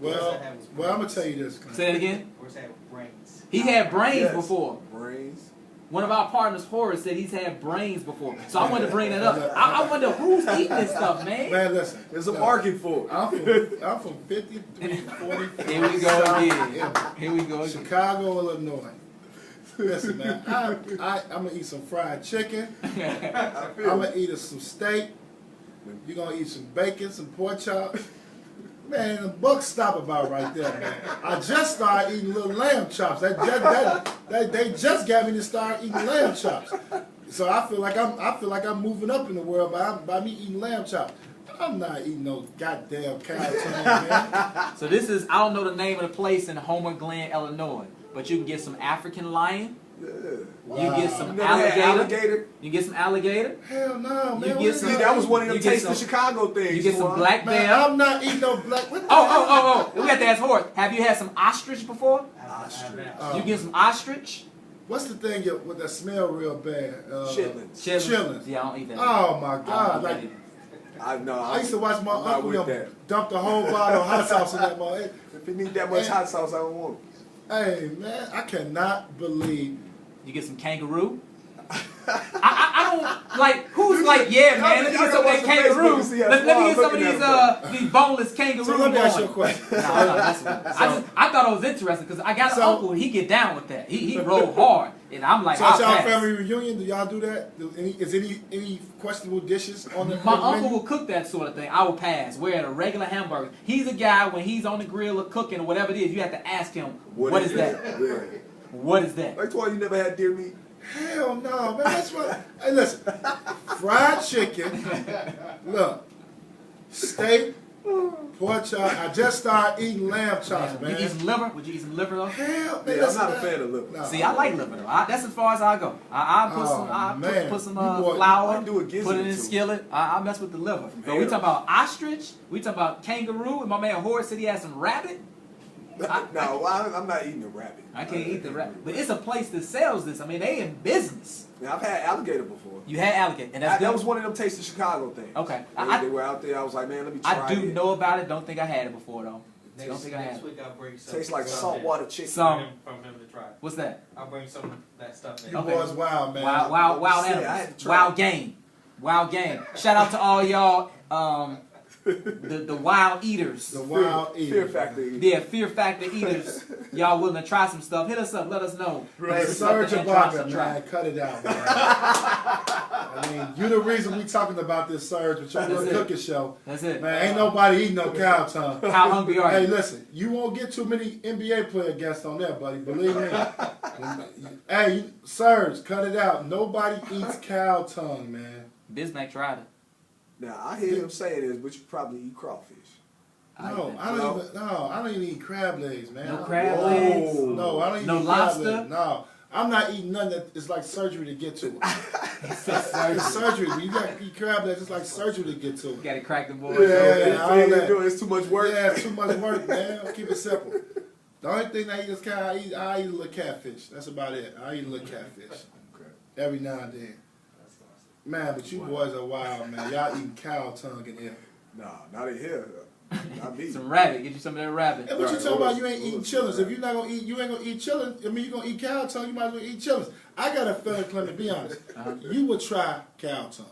Well, I'm gonna tell you this. Clint. Say that again. Where's that brains? He had brains Yes. before. Brains. One of our partners, Horace, said he's had brains before. So I wanted to bring that up. I wonder who's eating this stuff, man. Man, listen. There's a look, market for it. I'm from 53, 40. Here we go again. Here we go again. Chicago, Illinois. Listen, man, I'm gonna eat some fried chicken. I'm gonna eat some steak. You're gonna eat some bacon, some pork chop. Man, the buck stop about right there, man. I just started eating little lamb chops. They just got me to start eating lamb chops. So I feel like I'm moving up in the world by me eating lamb chops. I'm not eating no goddamn cow tongue, man. So this is, I don't know the name of the place in Homer Glen, Illinois, but you can get some African lion. Yeah. You get some You never had alligator? You get some alligator. Hell no, man. You What get is some- See, that was one of them You get taste the some- Chicago things. You get some boy. black Man, bear. I'm not eating no black. What the Oh. We got to ask Horace. Have you had some ostrich before? Oh. You get some ostrich? What's the thing with that smell real bad? Chitlins. Chitlins. Yeah, I don't eat that. Oh my I don't God! eat Like that either. I used to watch my I'm not uncle with them that. dump the whole bottle of hot sauce in that mother. If it need that much hot sauce, I don't want it. Hey man, I cannot believe. You get some kangaroo? I don't like who's like, yeah, man, let me get some of that kangaroo. Let me get some of these boneless kangaroo. So let me ask you a going. question. I thought it was interesting because I got an So- uncle, he get down with that. He roll hard. And I'm like, So at I'll y'all pass. family reunion, do y'all do that? Is any questionable dishes on the My menu? uncle will cook that sort of thing. I will pass. We're at a regular hamburger. He's a guy when he's on the grill or cooking or whatever it is, you have to ask him, what is that? Yeah. What is that? Like, Toy, you never had deer meat? Hell no, man. That's what. Hey, listen. Fried chicken. Look. Steak. Pork chop. I just started eating lamb chops, Would you eat man. some liver? Would you eat some liver though? Hell, man. Yeah, I'm listen, not a man. fan of liver. No. See, I like liver though. That's as far as I go. I put Oh, some, I man. put some You boy- flour, I do a gizzard put it in too. a skillet. I mess with the liver. But we hell. talking about ostrich. We talking about kangaroo. And my man Horace said he had some rabbit. No, I'm not eating a rabbit. I can't eat the rabbit. But it's a place that sells this. I mean, they in business. Now, I've had alligator before. You had alligator, and that's That good. was one of them taste of Chicago things. Okay. They were out there. I was like, man, let me try I do it. know about it. Don't think I had it before though. Don't Next think I had it. week I'll bring some. Tastes like saltwater chicken. Some. from him to try. What's that? I'll bring some of that stuff in. You Okay. boys wild, man. Wild I had animals. to try Wild it. game. Wild game. Shout out to all y'all, the wild eaters. The wild Fear eater. factor. Yeah, Fear Factor eaters. Y'all willing to try some stuff? Hit us up. Let us know. Hey, It's Serge something interesting Ibaka, to try. man, cut it out, man. I mean, you the reason we talking about this, Serge, with your That's little it. cooking show. That's it. Man, ain't nobody eating no cow tongue. How hungry are Hey, you? listen, you won't get too many NBA player guests on there, buddy. Believe me. Hey, Serge, cut it out. Nobody eats cow tongue, man. Bismack tried it. Now, I hear him saying this, but you probably eat crawfish. No, I don't even eat crab legs, man. No crab legs? No, I don't even No eat crab lobster? legs. No. I'm not eating nothing that is like surgery to get to it. It's It's surgery. When you got to eat crab legs, it's like surgery to get to it. Gotta crack the board. Yeah, all all you that. do is too much work. Yeah, it's too much work, man. Keep it simple. The only thing I eat is I eat a little catfish. That's about it. I eat a little catfish. Every now and then. Man, but you boys are wild, man. Y'all eating cow tongue in here. No, not in here. Not me. Some rabbit. Get you some of that rabbit. And what you Right, talking about? You Ulis, ain't eating Ulis, chillins. right. If you're not gonna eat, you ain't gonna eat chillins. I mean, you gonna eat cow tongue. You might as well eat chillins. I got a feeling, Clement. Be honest. You would try cow tongue.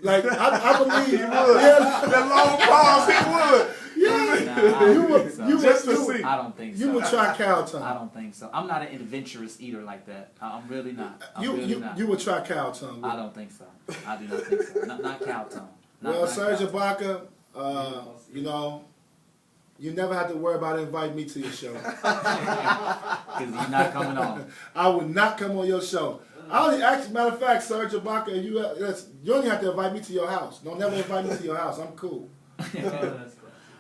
Like I believe He would. That long pause, he would. Yeah. Nah, I You don't would. think so. You Just would. to see. I don't think so. You would try cow I tongue. don't think so. I'm not an adventurous eater like that. I'm really not. I'm You really not. you would try cow tongue. I don't think so. I do not think so. Not cow tongue. Well, Serge Ibaka, you know, you never have to worry about inviting me to your show. Because you're not coming on. I would not come on your show. I only actually, matter of fact, Serge Ibaka, you don't even have to invite me to your house. Don't never invite me to your house. I'm cool.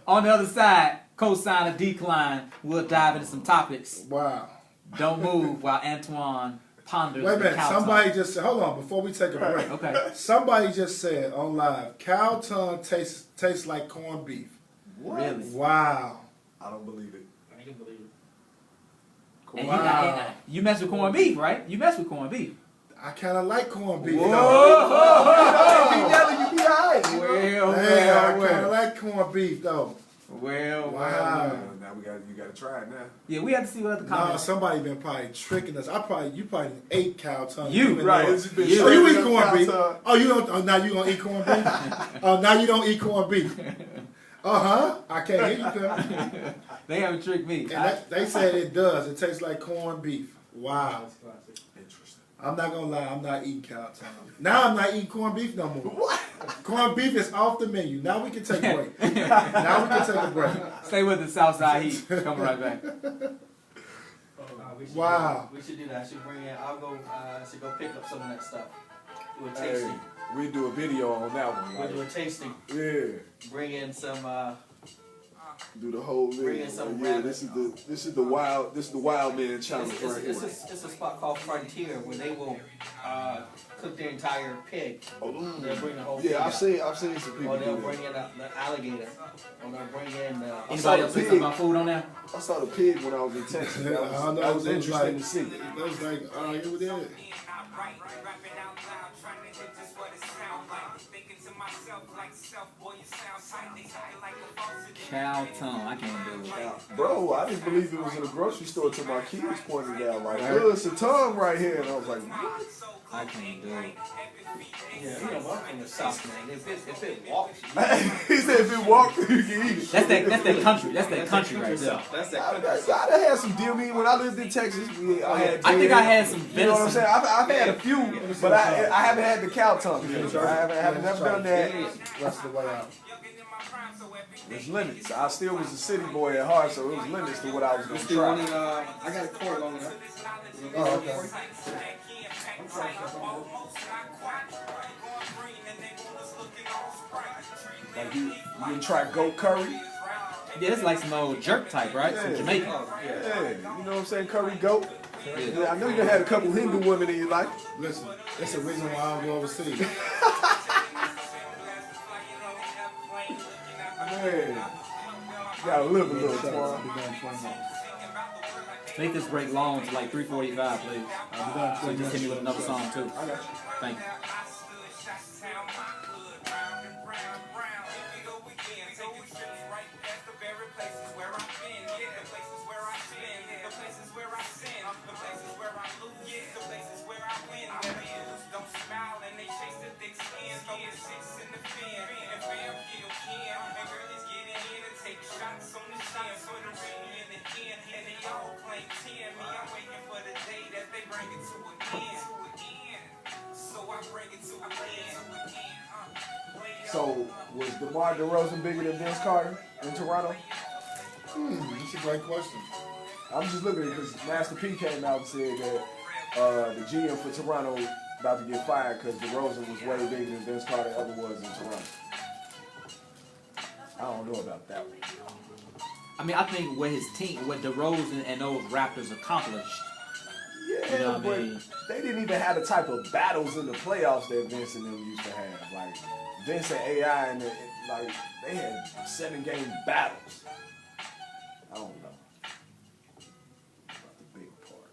On the other side, cosign or decline, we'll dive into some topics. Wow. Don't move while Antoine ponders. Wait a minute. the cow Somebody tongue. just said, hold on, before we take a break. Okay. Somebody just said on live, cow tongue tastes like corned beef. Really? Wow. I don't believe it. I can believe it. And Wow. you mess with corned beef, right? You mess with corned beef. I kind of like corned beef. Whoa. though. Be yelling, you be alright. Well, Hey, I kind of like corned beef though. Well, Wow. Now you gotta try it now. Yeah, we have to see what other No, comments. somebody been probably tricking us. You probably ate cow tongue. You, even Right, know it's it. been You. Oh, you straight eat up corned cow beef? tongue. Oh, you don't? Oh, now you gonna eat corned beef? Oh, now you don't eat corned beef? I can't hear you, Clement. They haven't tricked me. And they said it does. It tastes like corned beef. Wow. Interesting. I'm not gonna lie. I'm not eating cow tongue. Now I'm not eating corned beef no more. What? Corned beef is off the menu. Now we can take a break. Now we can take a break. Stay with the Southside Heat. Coming right back. Wow. We should do that. I should bring in. I'll go. Should go pick up some of that stuff. Do a Hey, tasting. we do a video on that one. We'll do a Like, tasting. yeah. Bring in some. Do the whole Bring video. in some Yeah, rabbit. this is the wild man challenge It's, right it's, here. it's a spot called Frontier where they will cook their entire pig. They'll bring the whole pig Yeah, out. I've seen some people Or they'll do bring that. in the alligator. Or they'll bring in the. Anybody else say something about food on there? I saw the pig when I was in Texas. That I don't know. that was It was interesting like- to see. It was like, it was it. Cow tongue. I can't do it. Bro, I didn't believe it was in a grocery store till my kids pointed it out. Like, it's a tongue right here. And I was like, what? I can't do it. Yeah, you know, I'm from the South, man. If it walks, He said if it walked, you can eat it. That's that country. That's that country right there. That's I that. done had some deer meat when I lived in Texas. I think I had some You know what I'm venison. saying? I've had a few, but I haven't had the cow tongue. I haven't never done that. Rest of the way out. There's limits. I still was a city boy at heart, so it was limits to what I was going to Still try. wanting, I got a cord long enough. Oh, okay. Like you didn't try goat curry? Yeah, it's like some old jerk type, right? Some Yeah. Jamaican. Yeah, you know what I'm saying? Curry goat. Yeah, I know you done had a couple Hindu women in your life. Listen, that's the reason why I don't go overseas. Man, gotta live a little, Twan. Make this break long to like 3:45, please. So just hit me with another song too. I got you. Thank you. So, was DeMar DeRozan bigger than Vince Carter in Toronto? That's a great question. I'm just looking at it because Master P came out and said that the GM for Toronto about to get fired because DeRozan was way bigger than Vince Carter ever was in Toronto. I don't know about that one. I mean, I think what his team, what DeRozan and those Raptors accomplished. Yeah, You know what I but mean? they didn't even have the type of battles in the playoffs that Vince and them used to have. Like Vince and AI, and like they had 7-game battles. I don't know about the big part.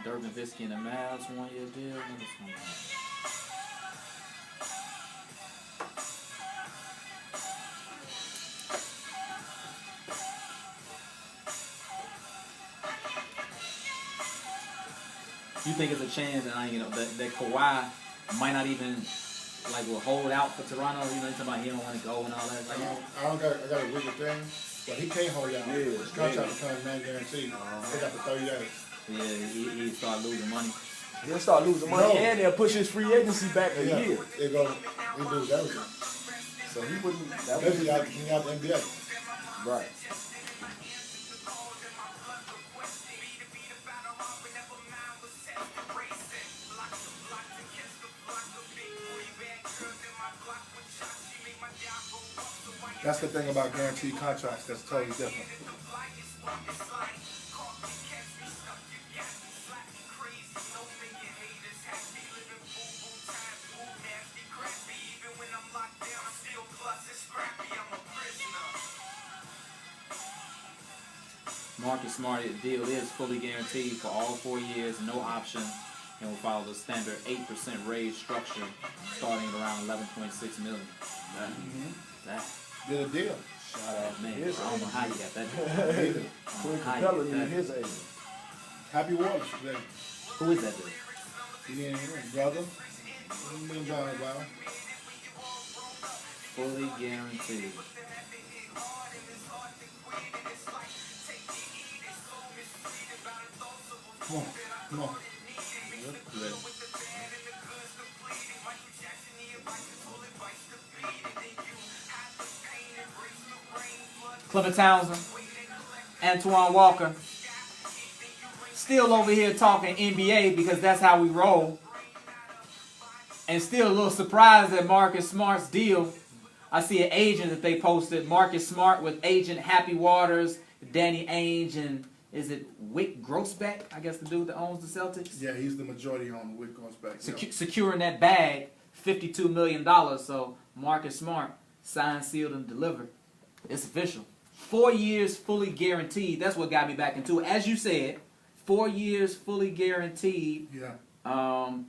Dirk Nowitzki and the Mavs 1-year deal. What's going on? you think it's a chance that that Kawhi might not even will hold out for Toronto? You know, he's talking about he don't want to go and all that. I got a legal thing, but he can't hold out. His contract becomes non-guaranteed. They got the 30 days. Yeah, he start losing money. He'll start losing money, and they'll push his free agency back a year. He lose everything. So he wouldn't. That Especially would out the NBA. right. That's the thing about guaranteed contracts. That's totally different. Marcus Smart deal is fully guaranteed for all 4 years, no option, and will follow the standard 8% raise structure, starting at around $11.6 million. That Did a deal. Shout out, man, I his don't know how you got that. Either. Clint How you Capella get need that. his agent. Happy Waters today. Who is that dude? He didn't even brother. He's been gone a while. Fully guaranteed. Come on, come on. Good. Clement Townsend, Antoine Walker, still over here talking NBA because that's how we roll. And still a little surprised at Marcus Smart's deal. I see an agent that they posted, Marcus Smart with agent Happy Waters, Danny Ainge, and is it Wick Grossbeck? I guess the dude that owns the Celtics. Yeah, he's the majority on Wick goes back. Securing that bag, $52 million. So Marcus Smart signed, sealed, and delivered. It's official. 4 years fully guaranteed. That's what got me back into it. As you said, 4 years fully guaranteed. Yeah.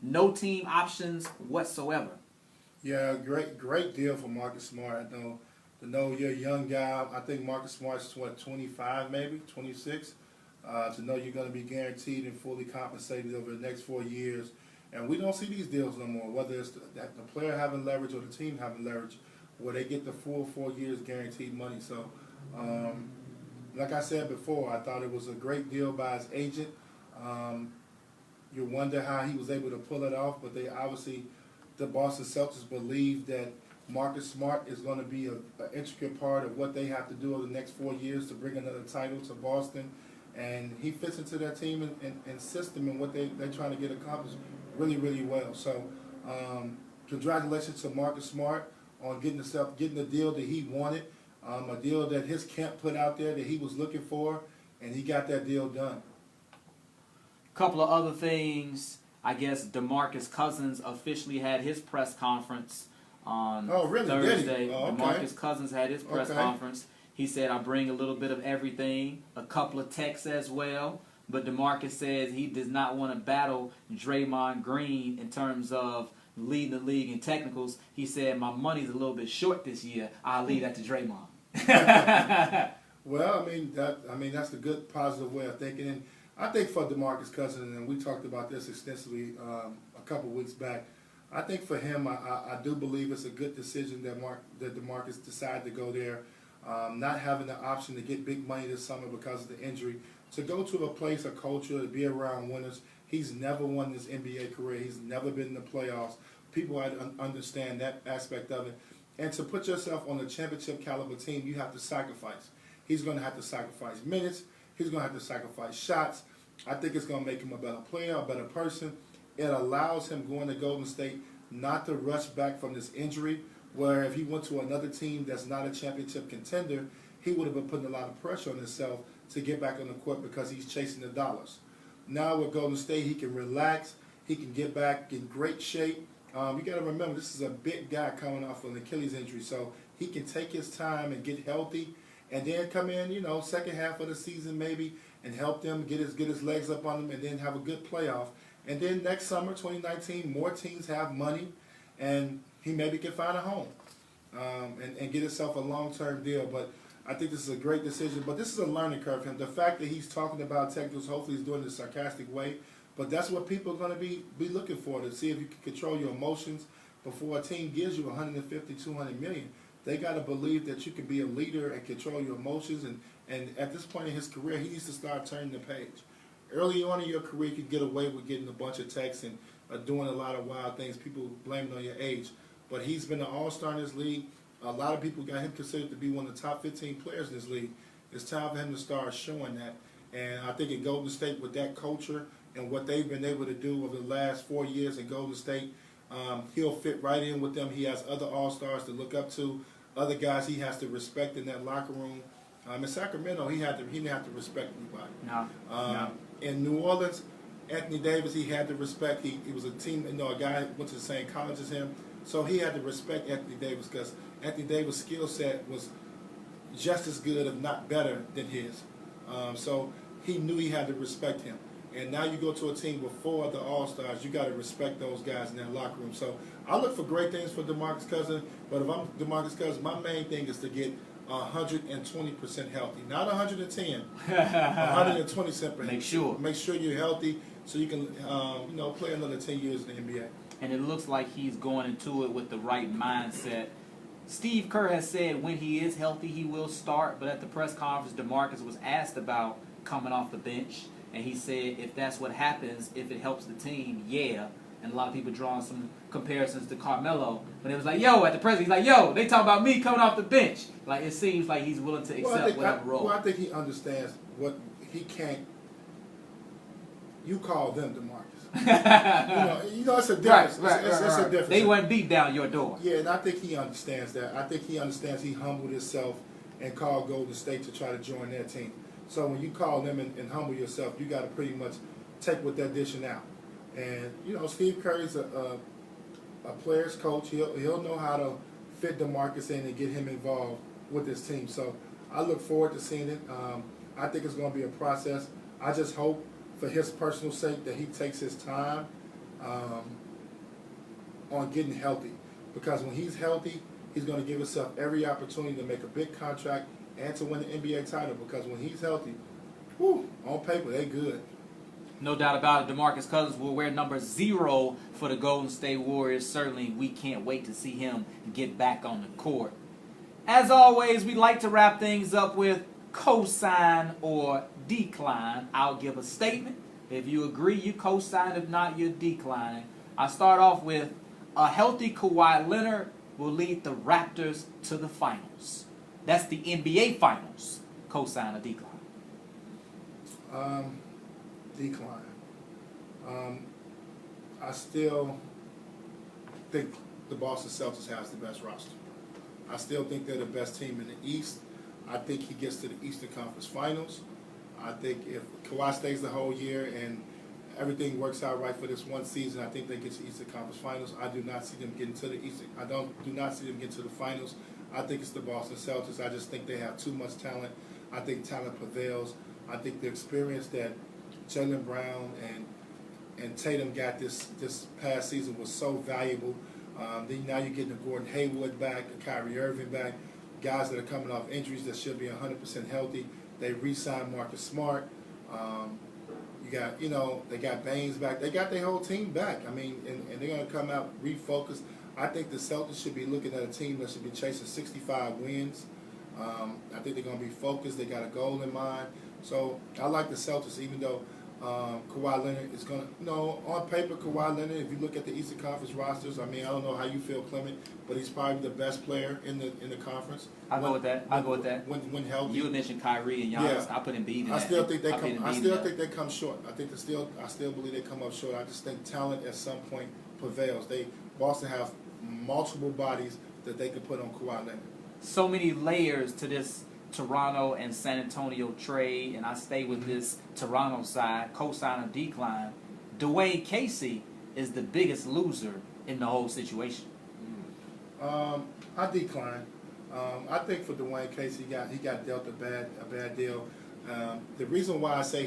No team options whatsoever. Yeah, great deal for Marcus Smart. I know you're a young guy. I think Marcus Smart's 25 maybe, 26. To know you're going to be guaranteed and fully compensated over the next 4 years. And we don't see these deals no more, whether it's the player having leverage or the team having leverage, where they get the full 4 years guaranteed money. So, like I said before, I thought it was a great deal by his agent. You wonder how he was able to pull it off, but they obviously, the Boston Celtics believe that Marcus Smart is going to be an intricate part of what they have to do over the next 4 years to bring another title to Boston. And he fits into their team and system and what they're trying to get accomplished really, really well. So congratulations to Marcus Smart on getting the deal that he wanted, a deal that his camp put out there that he was looking for, and he got that deal done. Couple of other things. I guess DeMarcus Cousins officially had his press conference on Thursday. DeMarcus Cousins had his press conference. He said, I bring a little bit of everything, a couple of texts as well. But DeMarcus says he does not want to battle Draymond Green in terms of leading the league in technicals. He said, my money's a little bit short this year. I'll leave that to Draymond. Well, I mean that's a good positive way of thinking. And I think for DeMarcus Cousins, and we talked about this extensively a couple of weeks back, I think for him, I do believe it's a good decision that DeMarcus decided to go there. Not having the option to get big money this summer because of the injury, to go to a place, a culture, to be around winners. He's never won his NBA career. He's never been in the playoffs. People understand that aspect of it. And to put yourself on a championship caliber team, you have to sacrifice. He's going to have to sacrifice minutes. He's going to have to sacrifice shots. I think it's going to make him a better player, a better person. It allows him going to Golden State not to rush back from this injury, where if he went to another team that's not a championship contender, he would have been putting a lot of pressure on himself to get back on the court because he's chasing the dollars. Now with Golden State, he can relax. He can get back in great shape. You got to remember, this is a big guy coming off an Achilles injury, so he can take his time and get healthy and then come in, second half of the season maybe and help them get his legs up on them and then have a good playoff. And then next summer, 2019, more teams have money and he maybe can find a home and get himself a long-term deal. But I think this is a great decision. But this is a learning curve for him. The fact that he's talking about technicals, hopefully he's doing it in a sarcastic way, But that's what people are going to be looking for, to see if you can control your emotions before a team gives you 150, 200 million. They got to believe that you can be a leader and control your emotions. And at this point in his career, he needs to start turning the page. Early on in your career, you could get away with getting a bunch of texts and doing a lot of wild things. People blame it on your age. But he's been an all-star in this league. A lot of people got him considered to be one of the top 15 players in this league. It's time for him to start showing that. And I think in Golden State, with that culture and what they've been able to do over the last 4 years in Golden State, he'll fit right in with them. He has other all-stars to look up to, other guys he has to respect in that locker room. In Sacramento, he didn't have to respect anybody. No. In New Orleans, Anthony Davis, he had to respect. He was a team, a guy who went to the same college as him, so he had to respect Anthony Davis because Anthony Davis' skill set was just as good, if not better, than his. So he knew he had to respect him. And now you go to a team with 4 other All-Stars, you got to respect those guys in that locker room. So I look for great things for DeMarcus Cousins, but if I'm DeMarcus Cousins, my main thing is to get 120% healthy, not 110, 120%. Make sure you're healthy so you can, play another 10 years in the NBA. And it looks like he's going into it with the right mindset. Steve Kerr has said when he is healthy, he will start. But at the press conference, DeMarcus was asked about coming off the bench. And he said if that's what happens, if it helps the team, yeah. And a lot of people drawing some comparisons to Carmelo. But it was like, yo, at the press, he's like, yo, they talk about me coming off the bench. Like, it seems like he's willing to accept whatever role. Well, I think he understands what he can't. You call them DeMarcus. It's a difference. It's a difference. They wouldn't beat down your door. Yeah, and I think he understands that. I think he understands he humbled himself and called Golden State to try to join their team. So when you call them and humble yourself, you got to pretty much take what they're dishing out. And, Steve Curry's a player's coach. He'll know how to fit DeMarcus in and get him involved with this team. So I look forward to seeing it. I think it's going to be a process. I just hope, for his personal sake, that he takes his time on getting healthy. Because when he's healthy, he's going to give himself every opportunity to make a big contract and to win the NBA title. Because when he's healthy, on paper, they good. No doubt about it. DeMarcus Cousins will wear number 0 for the Golden State Warriors. Certainly, we can't wait to see him get back on the court. As always, we like to wrap things up with cosign or decline. I'll give a statement. If you agree, you cosign. If not, you're declining. I start off with a healthy Kawhi Leonard will lead the Raptors to the finals. That's the NBA finals. Cosign or decline? Decline. I still think the Boston Celtics has the best roster. I still think they're the best team in the East. I think he gets to the Eastern Conference Finals. I think if Kawhi stays the whole year and everything works out right for this one season, I think they get to the Eastern Conference Finals. I do not see them getting to the Eastern. Do not see them get to the finals. I think it's the Boston Celtics. I just think they have too much talent. I think talent prevails. I think the experience that Jaylen Brown and Tatum got this past season was so valuable. Then now you're getting a Gordon Hayward back, a Kyrie Irving back, guys that are coming off injuries that should be 100% healthy. They re-signed Marcus Smart. They got Baines back. They got their whole team back. I mean, and they're going to come out refocused. I think the Celtics should be looking at a team that should be chasing 65 wins. I think they're going to be focused. They got a goal in mind. So I like the Celtics, even though Kawhi Leonard is going to, on paper, Kawhi Leonard, if you look at the Eastern Conference rosters, I mean, I don't know how you feel, Clement, but he's probably the best player in the conference. I'll go with that. When healthy. You mentioned Kyrie and Giannis. I put Embiid in that. I still think they come short. I still believe they come up short. I just think talent at some point prevails. Boston have multiple bodies that they could put on Kawhi Leonard. So many layers to this Toronto and San Antonio trade, and I stay with this Toronto side, cosign or decline. Dwayne Casey is the biggest loser in the whole situation. I decline. I think for Dwayne Casey, he got dealt a bad deal. The reason why I say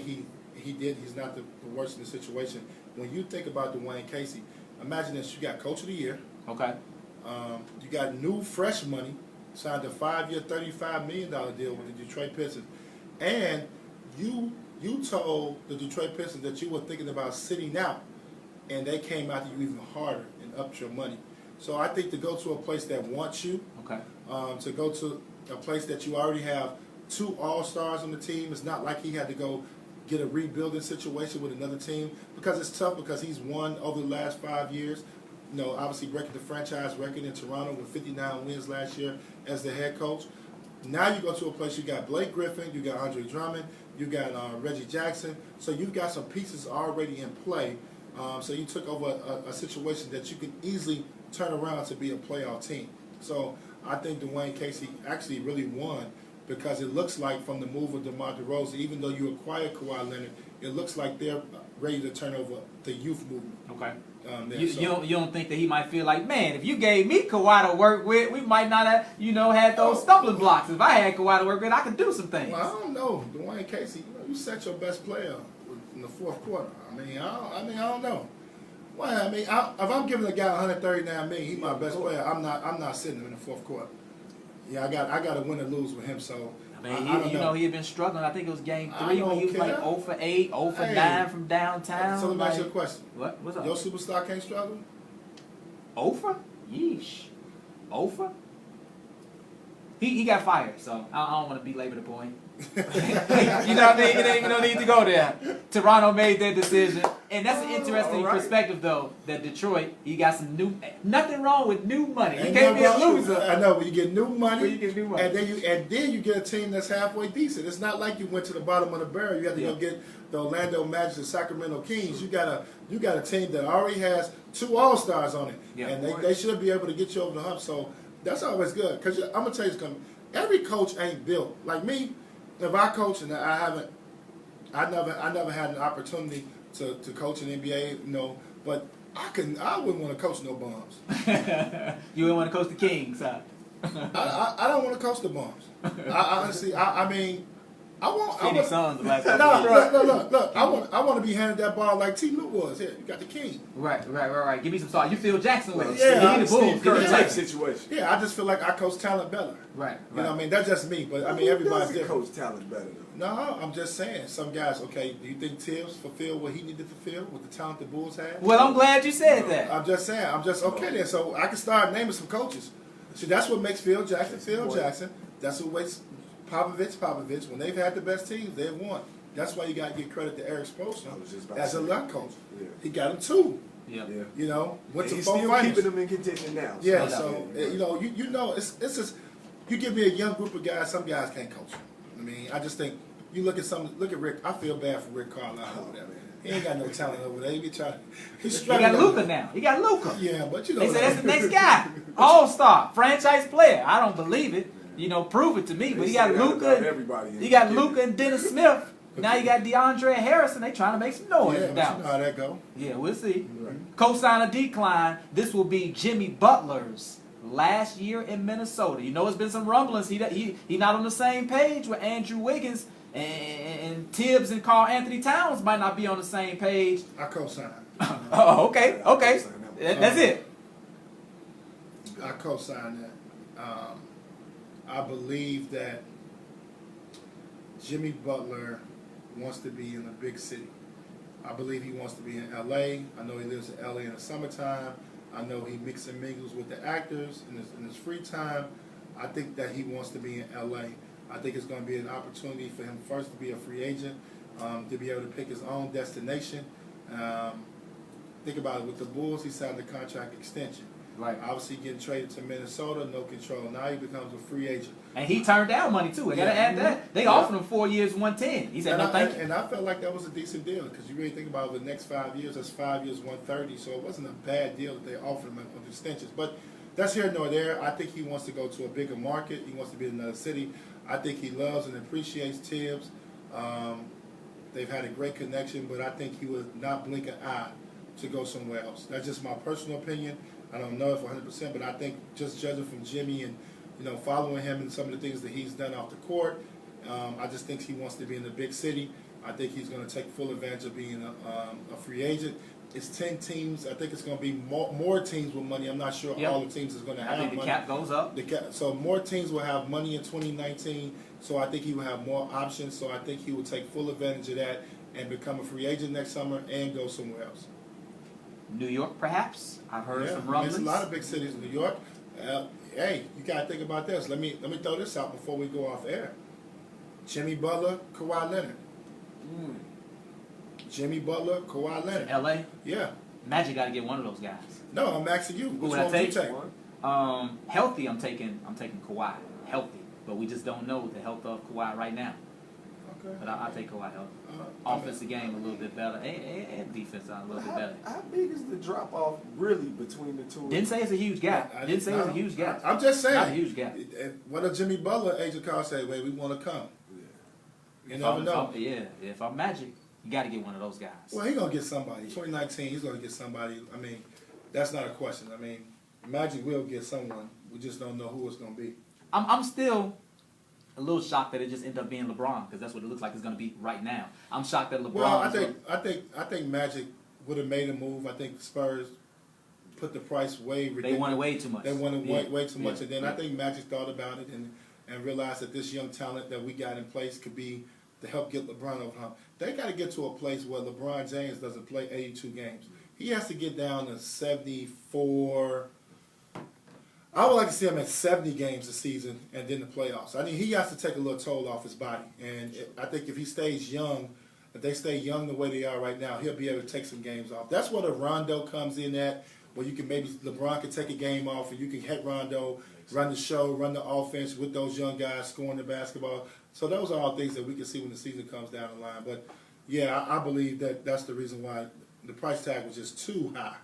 he's not the worst in the situation. When you think about Dwayne Casey, imagine this: you got Coach of the Year. Okay. You got new fresh money. Signed a 5-year, $35 million deal with the Detroit Pistons. And you You told the Detroit Pistons that you were thinking about sitting out, and they came after you even harder and upped your money. So I think to go to a place that wants you, Okay. to go to a place that you already have 2 All-Stars on the team, it's not like he had to go get a rebuilding situation with another team, because it's tough because he's won over the last 5 years. You know, obviously breaking the franchise record in Toronto with 59 wins last year as the head coach. Now you go to a place, you got Blake Griffin, you got Andre Drummond, you got Reggie Jackson. So you've got some pieces already in play. So you took over a situation that you could easily turn around to be a playoff team. So I think Dwayne Casey actually really won, because it looks like from the move of DeMar DeRozan, even though you acquired Kawhi Leonard, it looks like they're ready to turn over the youth movement. Okay. There. You don't think that he might feel like, man, if you gave me Kawhi to work with, we might not have, had those stumbling blocks. If I had Kawhi to work with, I could do some things. Well, I don't know. Dwayne Casey, you set your best player in the fourth quarter. I don't know. Well, if I'm giving a guy 139 million, he's my best player. I'm not sitting him in the fourth quarter. Yeah, I got to win or lose with him. So I don't know. He had been struggling. I think it was game 3 when he was like 0 for 8, 0 for 9 from downtown. So let me ask you a question. What's up? Your superstar can't struggle? 0 for? Yeesh. 0 for? He got fired, so I don't want to belabor the point. You know what I mean? It ain't no need to go there. Toronto made their decision, and that's an interesting perspective, though. That Detroit, he got some new. Nothing wrong with new money. You can't be a loser. I know, but you get new money, You get new money. and then you get a team that's halfway decent. It's not like you went to the bottom of the barrel. You had to go get the Orlando Magic, the Sacramento Kings. You got a team that already has 2 All-Stars on it, and they should be able to get you over the hump. So that's always good. Because I'm gonna tell you something. Every coach ain't built like me. If I coach and I never had an opportunity to coach an NBA, but I wouldn't want to coach no bums. You wouldn't want to coach the Kings, huh? I don't want to coach the bums. I honestly, I want. Phoenix Suns the last couple No, look. I want to be handed that ball like T. Lue was. Here, you got the king. Right. Give me some thought. You Phil Jackson with it. Yeah, Give me the Bulls. Give me the type Lakers. situation. Yeah, I just feel like I coach talent better. Right. You know what I mean? That's just me, but everybody's different. Coach talent better though. No, I'm just saying. Some guys, okay, do you think Tibbs fulfilled what he needed to fulfill with the talent the Bulls had? Well, I'm glad you said that. I'm just saying. Okay then. So I can start naming some coaches. See, that's what makes Phil Jackson Phil Jackson. That's what makes Popovich. When they've had the best teams, they've won. That's why you got to give credit to Eric Spoelstra as a luck coach. Yeah. He got him 2. Yeah. Went to he's 4 still finals. keeping them in contention now. Yeah. So it's just you give me a young group of guys. Some guys can't coach. I just think you look at Rick. I feel bad for Rick Carlisle over there. He ain't got no talent over there. He got Luka now. He got Luka. Yeah, but They said that's the next guy. All-star, franchise player. I don't believe it. Prove it to me. But he got Luka. You got Luka and Dennis Smith. Now you got DeAndre Harrison. They trying to make some noise. Yeah, but you know how that go. Yeah, we'll see. Right. Cosign a decline. This will be Jimmy Butler's last year in Minnesota. It's been some rumblings. He not on the same page with Andrew Wiggins, and Tibbs and Karl Anthony Towns might not be on the same page. I co-sign. Oh, okay. That's it. I co-sign that. I believe that Jimmy Butler wants to be in a big city. I believe he wants to be in L.A. I know he lives in L.A. in the summertime. I know he mixes and mingles with the actors in his free time. I think that he wants to be in L.A. I think it's going to be an opportunity for him first to be a free agent, to be able to pick his own destination. Think about it. With the Bulls, he signed a contract extension. Right. Obviously, getting traded to Minnesota, no control. Now he becomes a free agent. And he turned down money, too. I got to add that. They offered him 4 years, 110. He said, no, thank you. And I felt like that was a decent deal because you really think about it, the next 5 years, that's 5 years, 130. So it wasn't a bad deal that they offered him with extensions. But that's here nor there. I think he wants to go to a bigger market. He wants to be in another city. I think he loves and appreciates Tibbs. They've had a great connection, but I think he would not blink an eye to go somewhere else. That's just my personal opinion. I don't know if 100%, but I think just judging from Jimmy and following him and some of the things that he's done off the court, I just think he wants to be in the big city. I think he's going to take full advantage of being a free agent. It's 10 teams. I think it's going to be more teams with money. I'm not sure Yep. all the teams is going to have I think the money. cap goes up. So more teams will have money in 2019. So I think he will have more options. So I think he will take full advantage of that and become a free agent next summer and go somewhere else. New York, perhaps. I've heard some There's rumblings. a lot of big cities in New York. Hey, you got to think about this. Let me throw this out before we go off air. Jimmy Butler, Kawhi Leonard. Jimmy Butler, Kawhi Leonard. LA. Yeah. Magic got to get one of those guys. No, I'm asking you. Who Which would I one would you take? take? Healthy. I'm taking Kawhi. Healthy, but we just don't know the health of Kawhi right now. Okay. But I'll take Kawhi healthy. Offensive game a little bit better, and defense a little bit better. How big is the drop off really between the two? Didn't say it's a huge gap. Didn't say it's a huge gap. I'm just saying. Not a huge gap. What if Jimmy Butler, agent Carl say, "Wait, we want to come"? You never know. If I'm Magic, you got to get one of those guys. Well, he's gonna get somebody. 2019, he's gonna get somebody. I mean, that's not a question. I mean, Magic will get someone. We just don't know who it's gonna be. I'm still a little shocked that it just ended up being LeBron because that's what it looks like it's going to be right now. I'm shocked that LeBron. Well, I think Magic would have made a move. I think Spurs put the price way ridiculous. They wanted way too much. They wanted way too much, Yeah. and then I think Magic thought about it and realized that this young talent that we got in place could be to help get LeBron over the hump. They got to get to a place where LeBron James doesn't play 82 games. He has to get down to 74. I would like to see him at 70 games a season and then the playoffs. I mean, he has to take a little toll off his body. And I think if he stays young, if they stay young the way they are right now, he'll be able to take some games off. That's where the Rondo comes in at, where you can maybe LeBron can take a game off and you can hit Rondo, run the show, run the offense with those young guys scoring the basketball. So those are all things that we can see when the season comes down the line. But, yeah, I believe that that's the reason why the price tag was just too high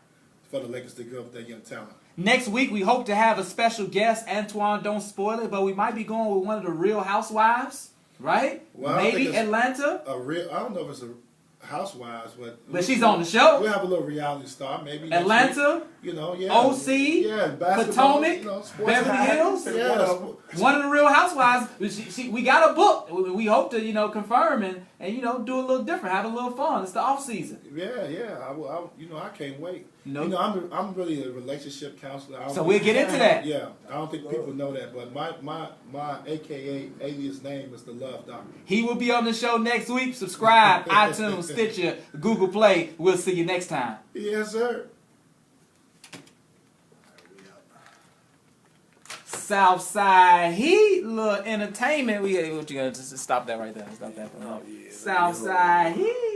for the Lakers to go with that young talent. Next week, we hope to have a special guest. Antoine, don't spoil it, but we might be going with one of the Real Housewives, right? Well, I don't think maybe it's Atlanta. I don't know if it's a Housewives, but She's on the show. We'll have a little reality star, maybe next Atlanta, week. You know, yeah. OC, yeah, basketball, Potomac, you know, sports Beverly Hills. Yeah, One of the Real Housewives. We got a book. We hope to confirm and do a little different, have a little fun. It's the off season. yeah. I can't wait. Nope. You know, I'm really a relationship counselor. So we'll get into that. Yeah, I don't think people know that, but my AKA alias name is the Love Doctor. He will be on the show next week. Subscribe, iTunes, Stitcher, Google Play. We'll see you next time. Yes, sir. Southside Heat, little entertainment. What you gonna just stop that right there? Stop that. Southside Heat.